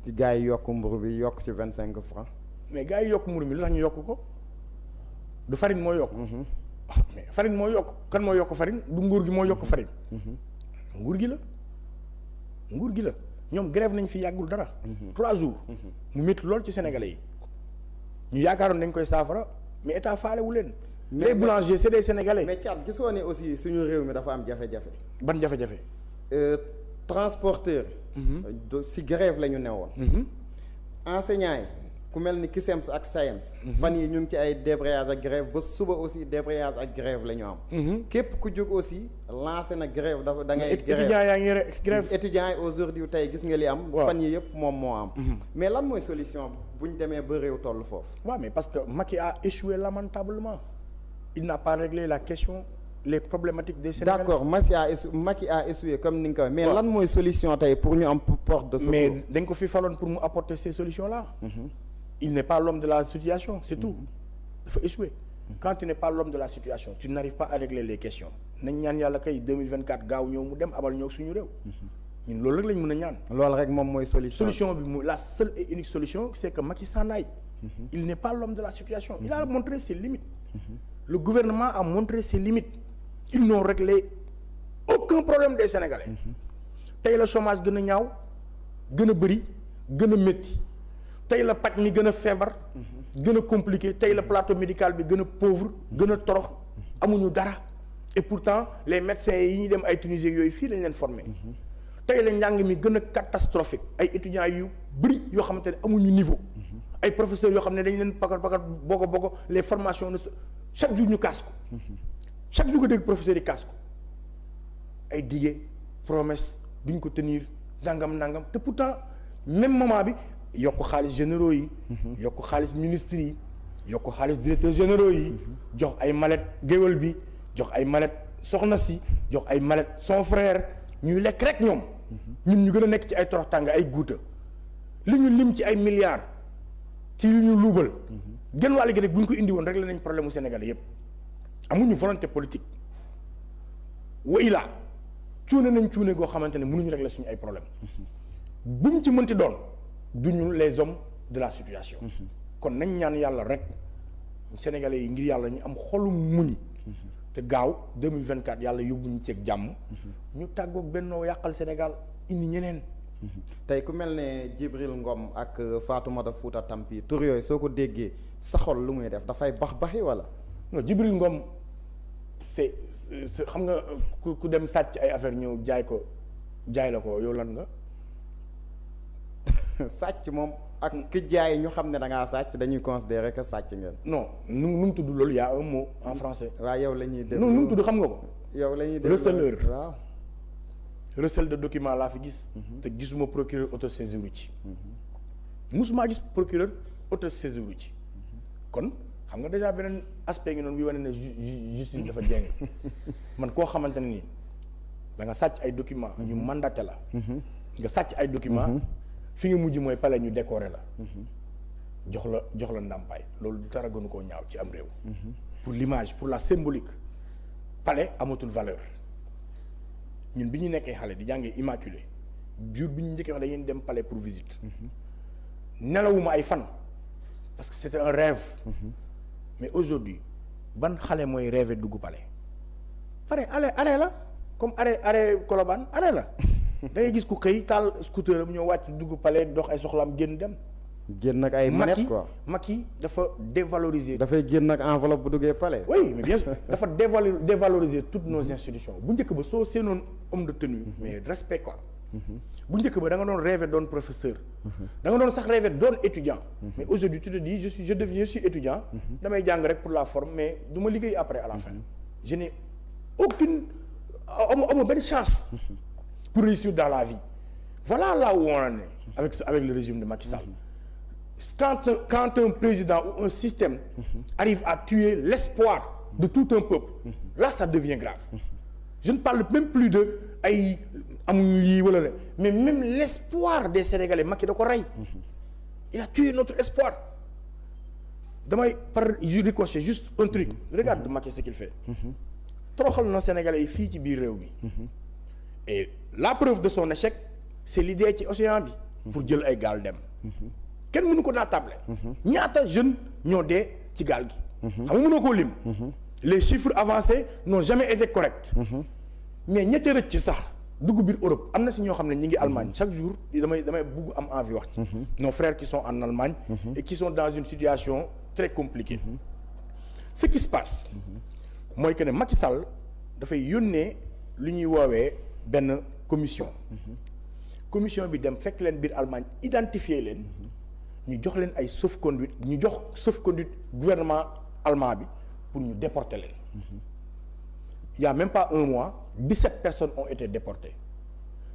yi gars yi yokk mburu bi yokk ci 25 francs. mais gars yi yokk mburu mi lu tax ñu yokk ko du farine moo yokk. mais farine moo yokk kan moo yokk farine du nguur gi moo yokk farine. nguur gi la ñoom grève nañ fi yàggul dara. 3 jours. mu métti lool ci sénégalais yi ñu yaakaaroon dañ koy saafara mais état faalewu leen. les boulangers c'est des sénégalais. mais Thiat gisoo ne aussi suñu réew mi dafa am jafe-jafe. ban jafe-jafe. transporteur. si grève la ñu newoon. enseignants yi ku mel ni CUSEMS ak SAEMS. fan yi ñu ngi ci ay débrayage ak grève ba suba aussi débrayage ak grève la ñu am. képp ku jóg aussi lancé na grève dafa da ngay. grève étudiants yaa ngi grève. étudiants yi aujourd'hui tey gis nga li am. fan yi yëpp moom moo am. mais lan mooy solution bu ñu demee ba réew toll foofu. waaw mais parce que Macky a échoué lamentablement. il n'a pas réglé la question les problématiques des Sénégalais. d'accord Macky a essuyé comme ni nga ko mais lan mooy solution tey pour ñu am porte de secours. mais dañ ko fi faloon pour mu apporter ces solutions là. il n'est pas l'homme de la situation c'est tout. dafa échoué. quand tu n'es pas l'homme de la situation tu n'arrives pas à régler les questions nañ ñaan yàlla kay 2024 gaaw ñëw mu dem abal ñëw suñu réew. ñun loolu rek lañ mën a ñaan. loolu rek moom mooy solution bi la seule et unique solution c'est que Macky s'en aille. Il n'est pas l'homme de la situation. Il a montré ses limites. Le gouvernement a montré ses limites. Ils n'ont réglé aucun problème des Sénégalais. tey la chômage gën a ñaaw gën a bëri gën a métti tey la paj mi gën a feebar. gën a compliqué tey la plateau médical bi gën a pauvre gën a torox amuñu dara et pourtant les médecins yi ñuy dem ay Tunisie yooyu fii lañ leen formé. tey la njàng mi gën a catastrophique ay étudiants yu bëri yoo xamante ne amuñu niveau. ay professeurs yoo xam ne dañ leen pakat boko les formations ne chaque jour ñu kaas ko. chaque jour nga dégg professeurs yi kaas ko ay dige promesse duñ ko tenir nangam te pourtant même moment bi yokk xaalis généraux yi. yokk xaalis ministres yi yokk xaalis directeurs généraux yi. jox ay mallette géwél bi jox ay mallette soxna si jox ay mallette son frère ñuy lekk rek ñoom. ñun ñu gën a nekk ci ay toroxtàng ay guuta li ñu lim ci ay milliards ci li ñu luubal. genn wàll gi rek bu ñu ko indi woon rek la nañ problème mu Sénégal yépp amuñu volonté politique wa ilaa cuune nañ cuune goo xamante ne mënuñu régler suñu ay problème bu mu ci mënti doon duñu les hommes de la situation. kon nañ ñaan yàlla rek Sénégalais yi ngir yàlla ñu am xolu muñ. te gaaw 2024 yàlla yóbbu ñu ceeg jàmm. ñu tàggoog Benno yàqal Sénégal indi ñeneen. tey ku mel ne Djibril Ngom ak Fatoumata Fouta Tampi tur yooyu soo ko déggee sa xol lu muy def dafay baxi wala. non Djibril Ngom c'est xam nga ku dem sàcc ay affaire ñëw jaay la ko yow lan nga. sàcc moom ak ki jaay ñu xam ne da ngaa sàcc dañuy considérer que sàcc ngeen. non nu mu tudd loolu y a un mot en français. waaw yow la ñuy déglu non nu mu tudd xam nga ko. yow la ñuy déglu receleur waaw. recel de document laa fi gis. te gisuma procureur autosaisir ci. musuma gis procureur autosaisir ci. kon xam nga déjà beneen aspect ngi noonu bi wane ne justice dafa jeng man koo xamante ne ni da nga sàcc ay documents. ñu mandaté la. nga sàcc ay documents. fi nga mujj mooy palais ñu décorer la. jox la ndàmpaay loolu dara gënu koo ñaaw ci am réew. pour l'image pour la symbolique palais amatul valeur. ñun bi ñu nekkee xale di jàngee immaculé jour bi ñu njëkkee wax dañuy dem palais pour visite. nelawuma ay fan parce que c'était un rêve. mais aujourd'hui ban xale mooy rêver dugg palais. pare arrêt la comme arrêt Colobane arrêt la da ngay gis ku xëy taal scooter am ñoo wàcc dugg palais dox ay soxlaam génn dem. génn ak ay manettes quoi Macky dafa dévaloriser. dafay génn ak enveloppe bu duggee palais. oui mais bien sûr dafa dévaloriser toutes nos institutions bu njëkk ba soo seenoon homme de tenue. mais respect quoi. bu njëkk ba da nga doon rêver doon professeur. da nga doon sax rêver doon étudiant. mais aujourd'hui tu te dis je suis étudiant. damay jàng rek pour la forme mais du ma liggéey après à la fin. je n'ai aucune amu benn chance. pour réussir dans la vie. voilà là où on en est avec le régime de Macky Sall. Quand un président ou un système arrive à tuer l'espoir de tout un peuple, là ça devient grave. Je ne parle même plus de ay amuñu lii wala la mais même l'espoir des Sénégalais Macky da ko rey. Il a tué notre espoir. damay par ricochet juste un truc. Regarde Macky ce qu'il fait. toroxal na Sénégalais yi fii ci biir réew mi. et la preuve de son échec c'est l'idée ci océan bi. pour jël ay gaal dem. kenn mënu ko naatable. ñaata jeunes ñoo dee ci gaal gi. xam nga mënoo koo lim. les chiffres avancés n'ont jamais été corrects. mais ñetti rëcc sax dugg biir Europe am na si ñoo xam ne ñi ngi Allemagne chaque jour damay bugg am envie wax ci. nos frères qui sont en Allemagne. et qui sont dans une situation très compliquée. ce qui se passe. mooy que ne Macky Sall dafay yónnee lu ñuy woowee benn commission. commission bi dem fekk leen biir Allemagne identifier leen. ñu jox leen ay sauf-conduit ñu jox sauf-conduit gouvernement allemand bi pour ñu déporter leen. il y a même pas un mois 17 personnes ont été déportées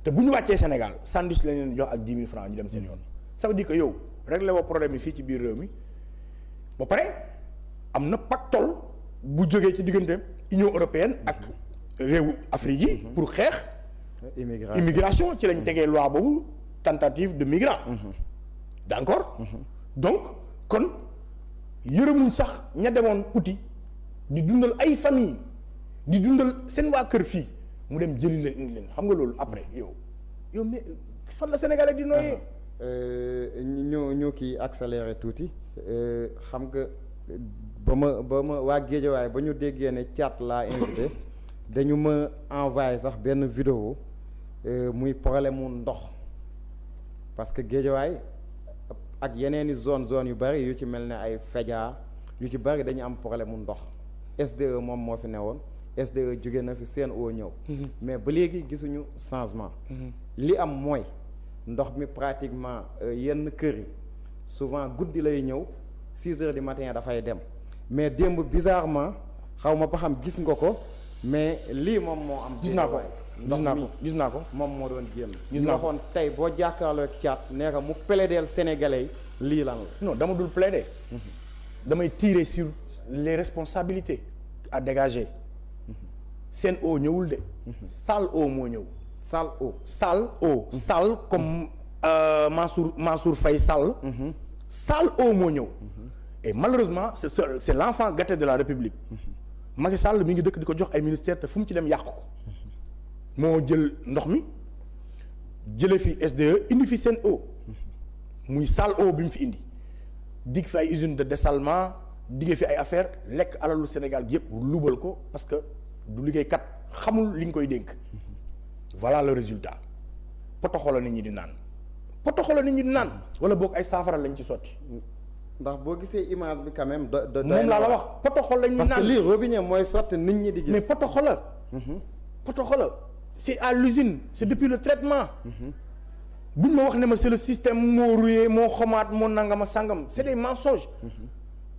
te bu ñu wàccee Sénégal sandwich lañ leen jox ak 10 000 francs ñu dem seen yoon. ça veut dire que yow réglé woo problème yi fii ci biir réew mi ba pare am na pactole bu jógee ci diggante Union européenne ak réewu Afrique yi. pour xeex. immigration ci lañ tegee loi boobu tentative de migrants. d'accord. donc kon yërëmuñ sax ña demoon uti di dundal ay famille di dundal seen waa kër fii mu dem jëli leen indi leen xam nga loolu après yow mais fan la Sénégalais di nooyee. ñu kii accéléré tuuti xam nga ba ma waa Géejawaay ba ñu déggee ne Thiat laa invité dañu ma envoyé sax benn vidéo muy problème mu ndox parce que Géejawaay ak yeneeni zone yu bari yu ci mel ne ay Fedia yu ci bari dañu am problème mu ndox SDE moom moo fi newoon SDE jóge na fi CNO ñëw mais ba léegi gisuñu changement li am mooy ndox mi pratiquement yenn kër yi souvent guddi lay ñëw 6 heures du matin dafay dem mais démb bizarrement xaw ma ba xam gis nga ko mais lii moom moo am. gis naa ko moom moo doon génn. gis naa ko waxoon tey boo jàkkaarloo ak Thiat nee ko mu plaideel Sénégalais yi lii lan la. non dama dul plaider. damay tirer sur les responsabilités à dégager. Sen'Eau ñëwul de. Sal'Eau moo ñëw. Sal'Eau comme Mansour Faye Sall. Sal'Eau moo ñëw. et malheureusement c'est l'enfant gâté de la République. Macky Sall mi ngi dëkk di ko jox ay ministères te fu mu ci dem yàq ko. moo jël ndox mi jële fi SDE indi fi Sen'Eau muy Sal'Eau bi mu fi indi digg fi ay usine de dessalement digge fi ay affaire lekk alalu Sénégal gi yëpp lubal ko parce que du liggéeykat xamul li nga koy dénk. voilà le résultat potoxo la nit ñi di naan wala boog ay saafara lañ ci sotti. ndax boo gisee image bi quand même. moom laa la wax potoxo lañ. parce que lii robinet mooy sotti nit ñi di gis. mais potoxo la. c'est à l'usine c'est depuis le traitement. buñ ma wax ne ma c'est le système moo rouillé moo xomaat moo nangama sangam c'est des mensonges.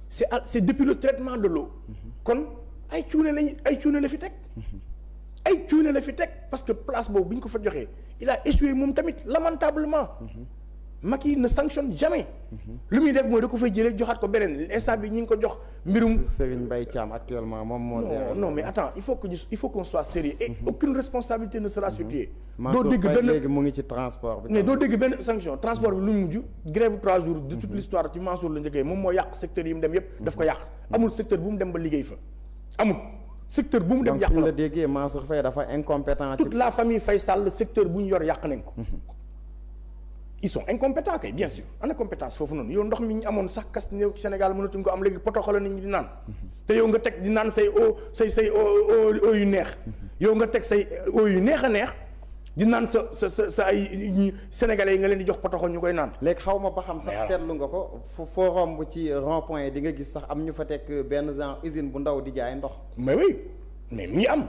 c'est depuis le traitement de l'eau. kon ay cuune la fi teg. parce que place boobu bu ñu ko fa joxee il a échoué moom tamit lamentablement. Macky ne sanctionne jamais. li muy def mooy da ko fay jëlee joxaat ko beneen instant bi ñi ngi ko jox mbirum. Serigne Mbaye Thiam actuellement moom moo. non mais attends il faut qu'on soit sérieux et aucune responsabilité ne sera située. doo dégg benn léegi mu ngi ci transport bi. mais doo dégg benn sanction transport bi lu mu mujj grève 3 jours de toute l'histoire ci Mansour la njëkkee moom moo yàq secteur yi mu dem yépp daf ko yàq amul secteur bu mu dem ba liggéey fa amul. secteur bu mu dem yàq donc su la déggee Mansour Faye dafa incompétent. toute la famille Faye Sall secteur bu ñu yor yàq nañ ko. ils sont incompétents kay bien sûr ana compétence foofu noonu yow ndox mi ñu amoon sax kas néew ci Sénégal mënatuñ ko am léegi potoxo la nit ñi di naan. te yow nga teg di naan say eau yu neex. yow nga teg say eau yu neex a neex di naan sa ay sénégalais yi nga leen di jox potoxo ñu koy naan. léegi xaw ma ba xam sax seetlu nga ko foo romb ci rond point yi di nga gis sax am ñu fa teg benn genre usine bu ndaw di jaay ndox. mais oui mais mi ngi am.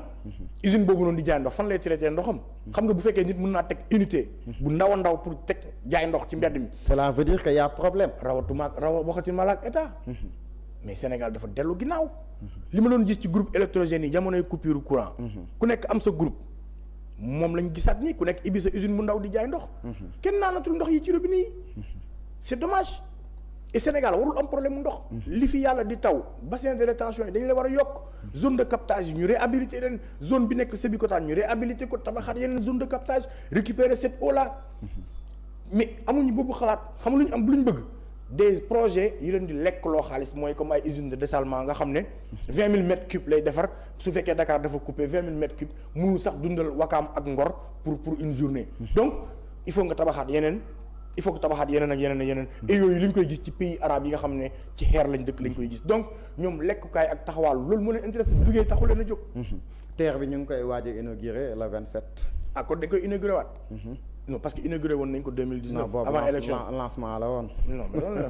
usine boobu noonu di jaay ndox fan lay traité ndoxam. xam nga bu fekkee nit mën naa teg unité. bu ndaw a ndaw pour teg jaay ndox ci mbedd mi. cela veut dire que y a problème. waxatuma la ak état. mais Sénégal dafa dellu ginnaaw. li ma doon gis ci groupe électrogène yi jamonoy coupure courant. ku nekk am sa groupe. moom lañ gisaat nii ku nekk ibi sa usine bu ndaw di jaay ndox. kenn naanatul ndox yi ci robinet yi. c'est dommage. et Sénégal warul am problème mu ndox. li fi yàlla di taw bassin de rétention yi dañu la war a yokk. zone de captage yi ñu réhabiliter leen zone bi nekk Sébikotane ñu réhabiliter ko tabaxaat yeneen zone de captage récupérer cette eau là. mais amuñu boobu xalaat xam luñu am lu ñu bëgg. des projets yu leen di lekk loo xaalis mooy comme ay usine de dessalement nga xam ne 20 000 mètres cubes lay defar su fekkee Dakar dafa coupé 20 000 mètres cubes mënul sax dundal Wakaam ak Ngor pour une journée. donc il faut nga tabaxaat yeneen. il faut que tabaxaat yeneen ak yeneen et yooyu li ñu koy gis ci pays arabes yi nga xam ne ci xeer lañ dëkk lañ koy gis donc ñoom lekkukaay ak taxawaalu loolu moo leen intéressé liggéey taxu leen a jóg. terre bi ñu ngi koy waaj a inauguré le 27. ah kon dañ koy inauguré waat. non parce que inauguré woon nañ ko 2019. avant élection lancement la woon. non mais loolu la.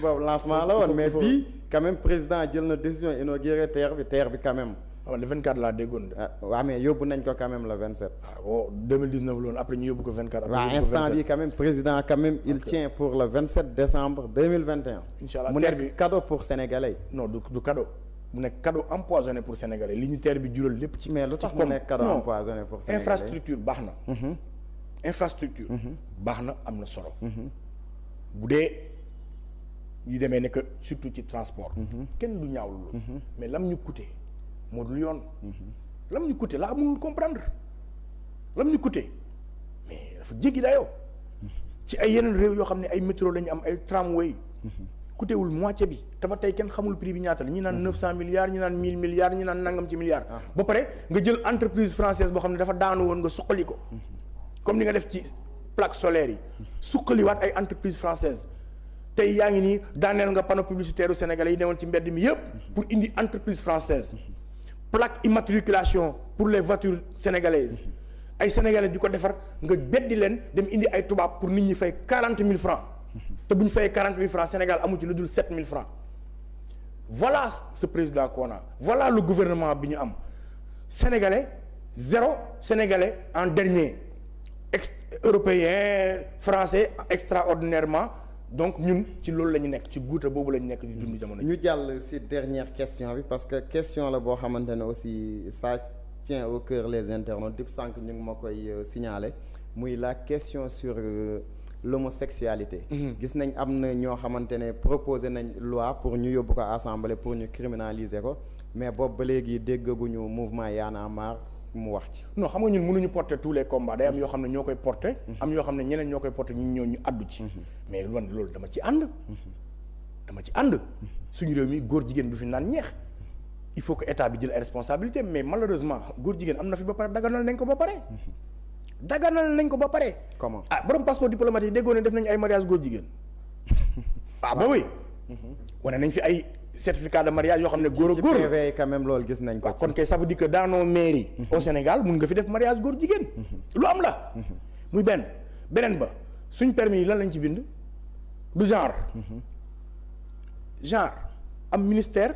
boobu lancement la woon mais bii quand même président jël na décision inauguré terre bi quand même. waaw le 24 laa déggoon de. waaw mais yóbbu nañ ko quand même le 27. waaw 2019 la woon après ñu yóbbu ko 24. waaw instant bi quand même président quand même il tient pour le 27 décembre 2021. incha allah mu nekk cadeau pour sénégalais. non du cadeau. mu nekk cadeau empoisonné pour sénégalais li ñu terre bi jural lépp. ci mais lu tax mu nekk cadeau empoisonné pour sénégalais infrastructure baax na. infrastructure. baax na am na solo. bu dee yu demee ne que surtout ci transport. kenn du ñaawlu loolu. mais lam ñu coûté. moo dul yoon. lam ñu coûté laa mënul comprendre lam ñu coûté mais dafa jéggi dayoo. ci ay yeneen réew yoo xam ne ay métro la ñu am ay tramway. coûté wul moitié bi te ba tey kenn xamul prix bi ñaata la ñi naan 900 milliards ñi naan 1000 milliards ñi naan nangam ci milliards. ba pare nga jël entreprise française boo xam ne dafa daanu woon nga suqali ko. comme ni nga def ci plaques solaires yi. suqaliwaat ay entreprise française tey yaa ngi nii daaneel nga panneau publicitaire u sénégalais yi newoon ci mbedd mi yëpp pour indi entreprise française plaque immatriculation pour les voitures sénégalaises ay sénégalais di ko defar nga beddi leen dem indi ay tubaab pour nit ñi fay 40 000 francs te bu ñu fayee 40 000 francs Sénégal amu ci lu dul 7 000 francs voilà ce président qu'on a voilà le gouvernement bi ñu am sénégalais zéro sénégalais en dernier européen français extraordinairement donc ñun ci loolu la ñu nekk ci guuta boobu la ñu nekk di dund jamono. ñu jàll ci dernière question bi parce que question la boo xamante ne aussi ça tient au cœur les internautes depuis sànq ñu ngi ma koy signaler muy la question sur l'homosexualité. gis nañ am na ñoo xamante ne proposé nañ loi pour ñu yóbbu ko assemblée pour ñu criminaliser ko mais boobu ba léegi déggaguñu mouvement Y'en a marre mu wax ci. non xam nga ñun mënuñu porter tous les combats day am yoo xam ne ñoo koy porter. am yoo xam ne ñeneen ñoo koy porter ñu addu ci. mais loolu dama ci ànd. suñu réew mi góor jigéen du fi naan ñeex il faut que état bi jël ay responsabilités mais malheureusement góor jigéen am na fi ba pare daganal nañ ko ba pare. comment borom passeport diplomatique déggoo ne def nañu ay mariage góor jigéen. ba oui. wane nañ fi ay certificat de mariage yoo xam ne góor a góor la quand même loolu gis nañ ko. kon kay ça veut dire que dans nos mairies au Sénégal mun nga fi def mariage góor jigéen. lu am la. muy beneen ba suñ permis yi lan lañ ci bind. du genre. am ministère.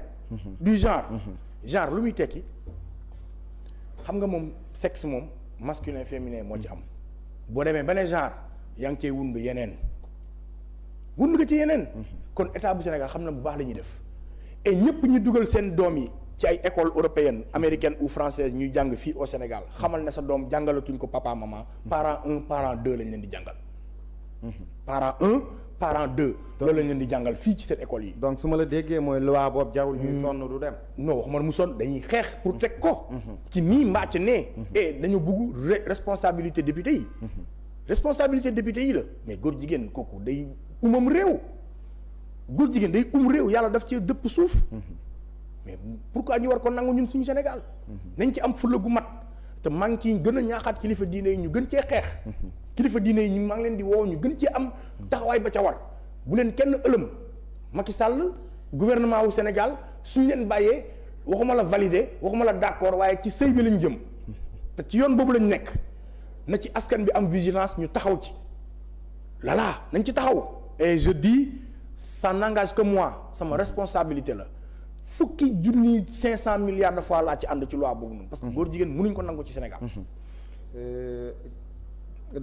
du genre. lu muy tekki xam nga moom sexe moom masculin féminin moo ci am. boo demee ba ne genre yaa ngi cee wund nga ci yeneen. kon état bu Sénégal xam na bu baax la ñuy def. et ñëpp ñu dugal seen doom yi ci ay école européenne américaine ou française ñuy jàng fii au Sénégal xamal ne sa doom jàngalatuñ ko papa maman parent 1 parent 2 lañ leen di jàngal. parent 1 parent 2. loolu lañ leen di jàngal fii ci seen école yi. donc su ma la déggee mooy loi boobu jarul ñuy sonn du dem. non waxuma mu sonn dañuy xeex pour teg ko. ci nii mbaa ci nee. et dañu bugg responsabilité député yi. responsabilité député yi la mais góor jigéen kooku day umam réew. góor jigéen day réew yàlla daf ci dëpp suuf. mais pourquoi ñu war ko nangu ñun suñu Sénégal. nañ ci am fulla gu mat te maa ngi ciy gën a ñaaxaat kilifa diine yi ñu gën cee xeex. kilifa diine yi ñu maa ngi leen di woo ñu gën cee am taxawaay ba ca war bu leen kenn ëlëm Macky Sall gouvernement wu Sénégal suñ leen bàyyee waxuma la valider waxuma la d'accord waaye ci sëy bi lañ jëm te ci yoon boobu lañ nekk na ci askan bi am vigilance ñu taxaw ci lala nañ ci taxaw et je dis ça n'engage que moi sama responsabilité la 500 milliards de fois laa ci ànd ci loi boobu noonu parce que góor jigéen mënuñ ko nangu ci Sénégal.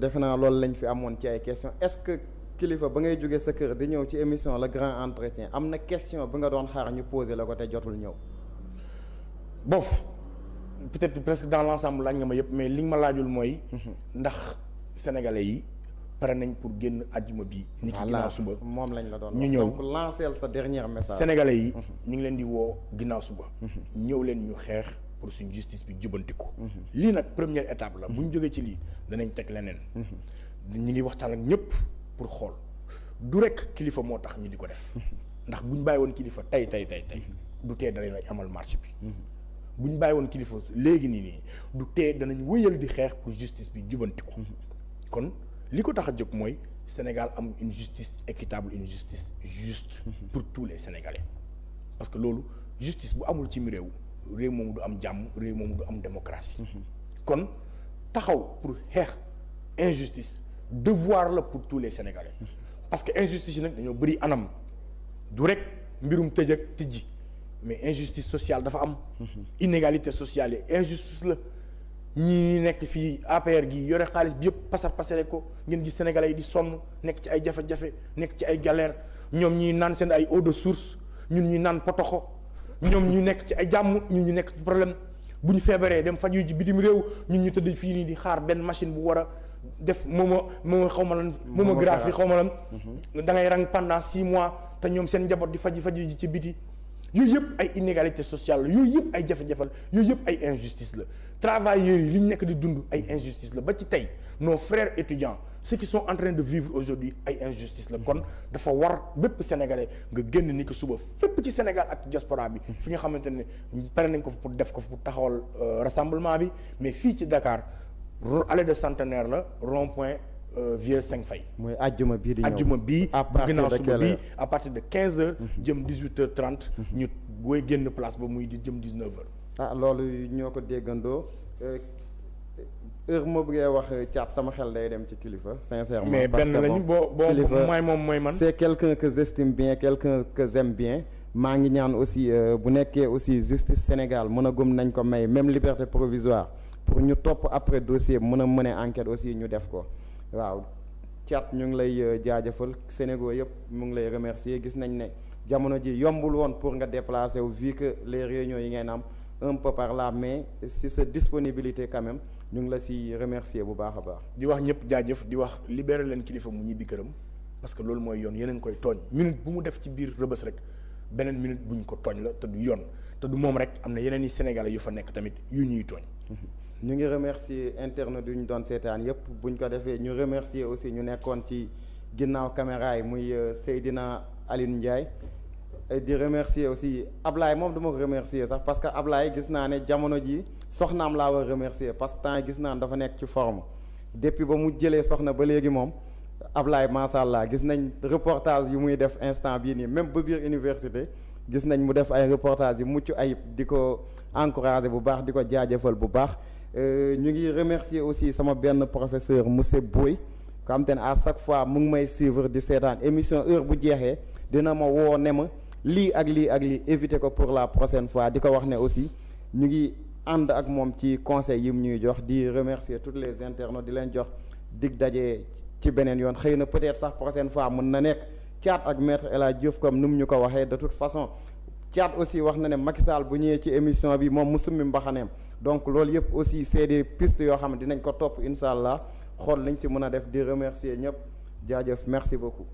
defe naa loolu lañ fi amoon ci ay questions est-ce que kilifa ba ngay jógee sa kër di ñëw ci émission le grand entretien am na question bi nga doon xaar ñu poser la ko te jotul ñëw. bof peut-être presque dans l'ensemble laaj nga ma yëpp mais li nga ma laajul mooy. ndax sénégalais yi pare nañ pour génn àjjuma bi. ni ki ginnaaw suba moom lañ la doon ñu ñëw donc lancer sa dernier message. sénégalais yi ñu ngi leen di woo ginnaaw suba. ñëw leen ñu xeex. pour suñu justice bi jubantiku. lii nag première étape la bu ñu jógee ci lii danañ teg leneen. ñu ngi waxtaan ak ñëpp pour xool du rek kilifa moo tax ñu di ko def ndax bu ñu bàyyi woon kilifa tey du tee danañ amal marche bi. bu ñu bàyyi woon kilifa léegi nii du tee danañ wëyal di xeex pour justice bi jubantiku. kon li ko tax a jóg mooy Sénégal am une justice équitable une justice juste. pour tous les Sénégalais parce que loolu justice bu amul ci réew moomu du am jàmm réew moomu du am démocratie. kon taxaw pour xeex injustice devoir la pour tous les Sénégalais. parce que injustice yi nag dañoo bëri anam du rek mbirum tëj ak tijji mais injustice sociale dafa am. inégalité sociale yi injustice la ñii nekk fii APR gi yore xaalis bi yëpp pasare ko ngeen gis Sénégalais yi di sonn nekk ci ay jafe-jafe nekk ci ay galère ñoom ñuy naan seen ay eau de source ñun ñuy naan potoxo. ñoom ñu nekk ci ay jàmm ñu nekk ci problème bu ñu feebaree dem faju ji bitim réew ñun ñu tëdd fii nii di xaar benn machine bu war a def moom xaw ma lan mammographie xaw ma lan da ngay rang pendant 6 mois te ñoom seen njaboot di faju ji ci biti yooyu yëpp ay inégalité sociale la yooyu yëpp ay jafe-jafe la yooyu yëpp ay injustice la travailleurs yi li ñu nekk di dund ay injustice la ba ci tey nos frères étudiants ceux qui sont en train de vivre aujourd'hui ay injustice la kon dafa war bépp sénégalais nga génn ni ko suba fépp ci Sénégal ak diaspora bi fi nga xamante ne pare nañ ko fa pour def ko fa pour taxawal rassemblement bi mais fii ci Dakar allée de Centenaire la rond-point Vieux Seng Faye mooy ajjuma bii di ñëw ajjuma bii ginnaaw suba bii à partir de 15h jëm 18h30 ñu booy génn place ba muy di jëm 19h. loolu ñoo ko déggandoo heure moo bëggee wax Thiat sama xel day dem ci kilifa sincèrement. mais benn lañu boo mooy moom mooy man. c'est quelqu'un que j'estime bien quelqu'un que j'aime bien maa ngi ñaan aussi bu nekkee aussi justice Sénégal mën a gëm nañ ko may même liberté provisoire pour ñu topp après dossier mën a mener enquête aussi ñu def ko waaw Thiat ñu ngi lay jaajëfal Sénégal yëpp mu ngi lay remercier gis nañ ne jamono ji yombul woon pour nga déplacer wu vu que les réunions yi ngeen am un peu par là mais si sa disponibilité quand même ñu ngi la si remercier bu baax a baax. di wax ñëpp jaajëf di wax libéré leen kilifa mu ñibbi këram parce que loolu mooy yoon yéen a ngi koy tooñ minute bu mu def ci biir rëbës rek beneen minute buñ ko tooñ la te du yoon te du moom rek am na yeneen i Sénégalais yu fa nekk tamit yu ñuy tooñ. ñu ngi remercier internet yu ñu doon seetaan yëpp buñ ko defee ñu remercier aussi ñu nekkoon ci ginnaaw caméra yi muy Seydina Aline Ndiaye. di remercier aussi Ablaye moom du ma ko remercier sax parce que Ablaye gis naa ne jamono ji soxnaam laa war a remercier parce que temps gis naa ne dafa nekk ci forme depuis ba mu jëlee soxna ba léegi moom Ablaye macha allah gis nañ reportage yu muy def instant bii nii même ba biir université gis nañ mu def ay reportage yu mucc ayib di ko encourager bu baax di ko jaajëfal bu baax ñu ngi remercier aussi sama benn professeur monsieur Boy ko xam te ne à chaque fois mu ngi may suivre di seetaan émission heure bu jeexee dina ma woo ne ma lii ak lii éviter ko pour la prochaine fois di ko wax ne aussi ñu ngi ànd ak moom ci conseil yi mu ñuy jox di remercier tous les internautes di leen jox dig daje ci beneen yoon xëy na peut-être sax prochaine fois mën na nekk Thiat ak maître El Hadj Diouf comme ni mu ñu ko waxee de toute façon Thiat aussi wax na ne Macky Sall bu ñëwee ci émission bi moom mu summi mbaxaneem donc loolu yëpp aussi c'est des pistes yoo xam ne dinañ ko topp incha allah xool lañ ci mën a def di remercier ñëpp jaajëf merci beaucoup.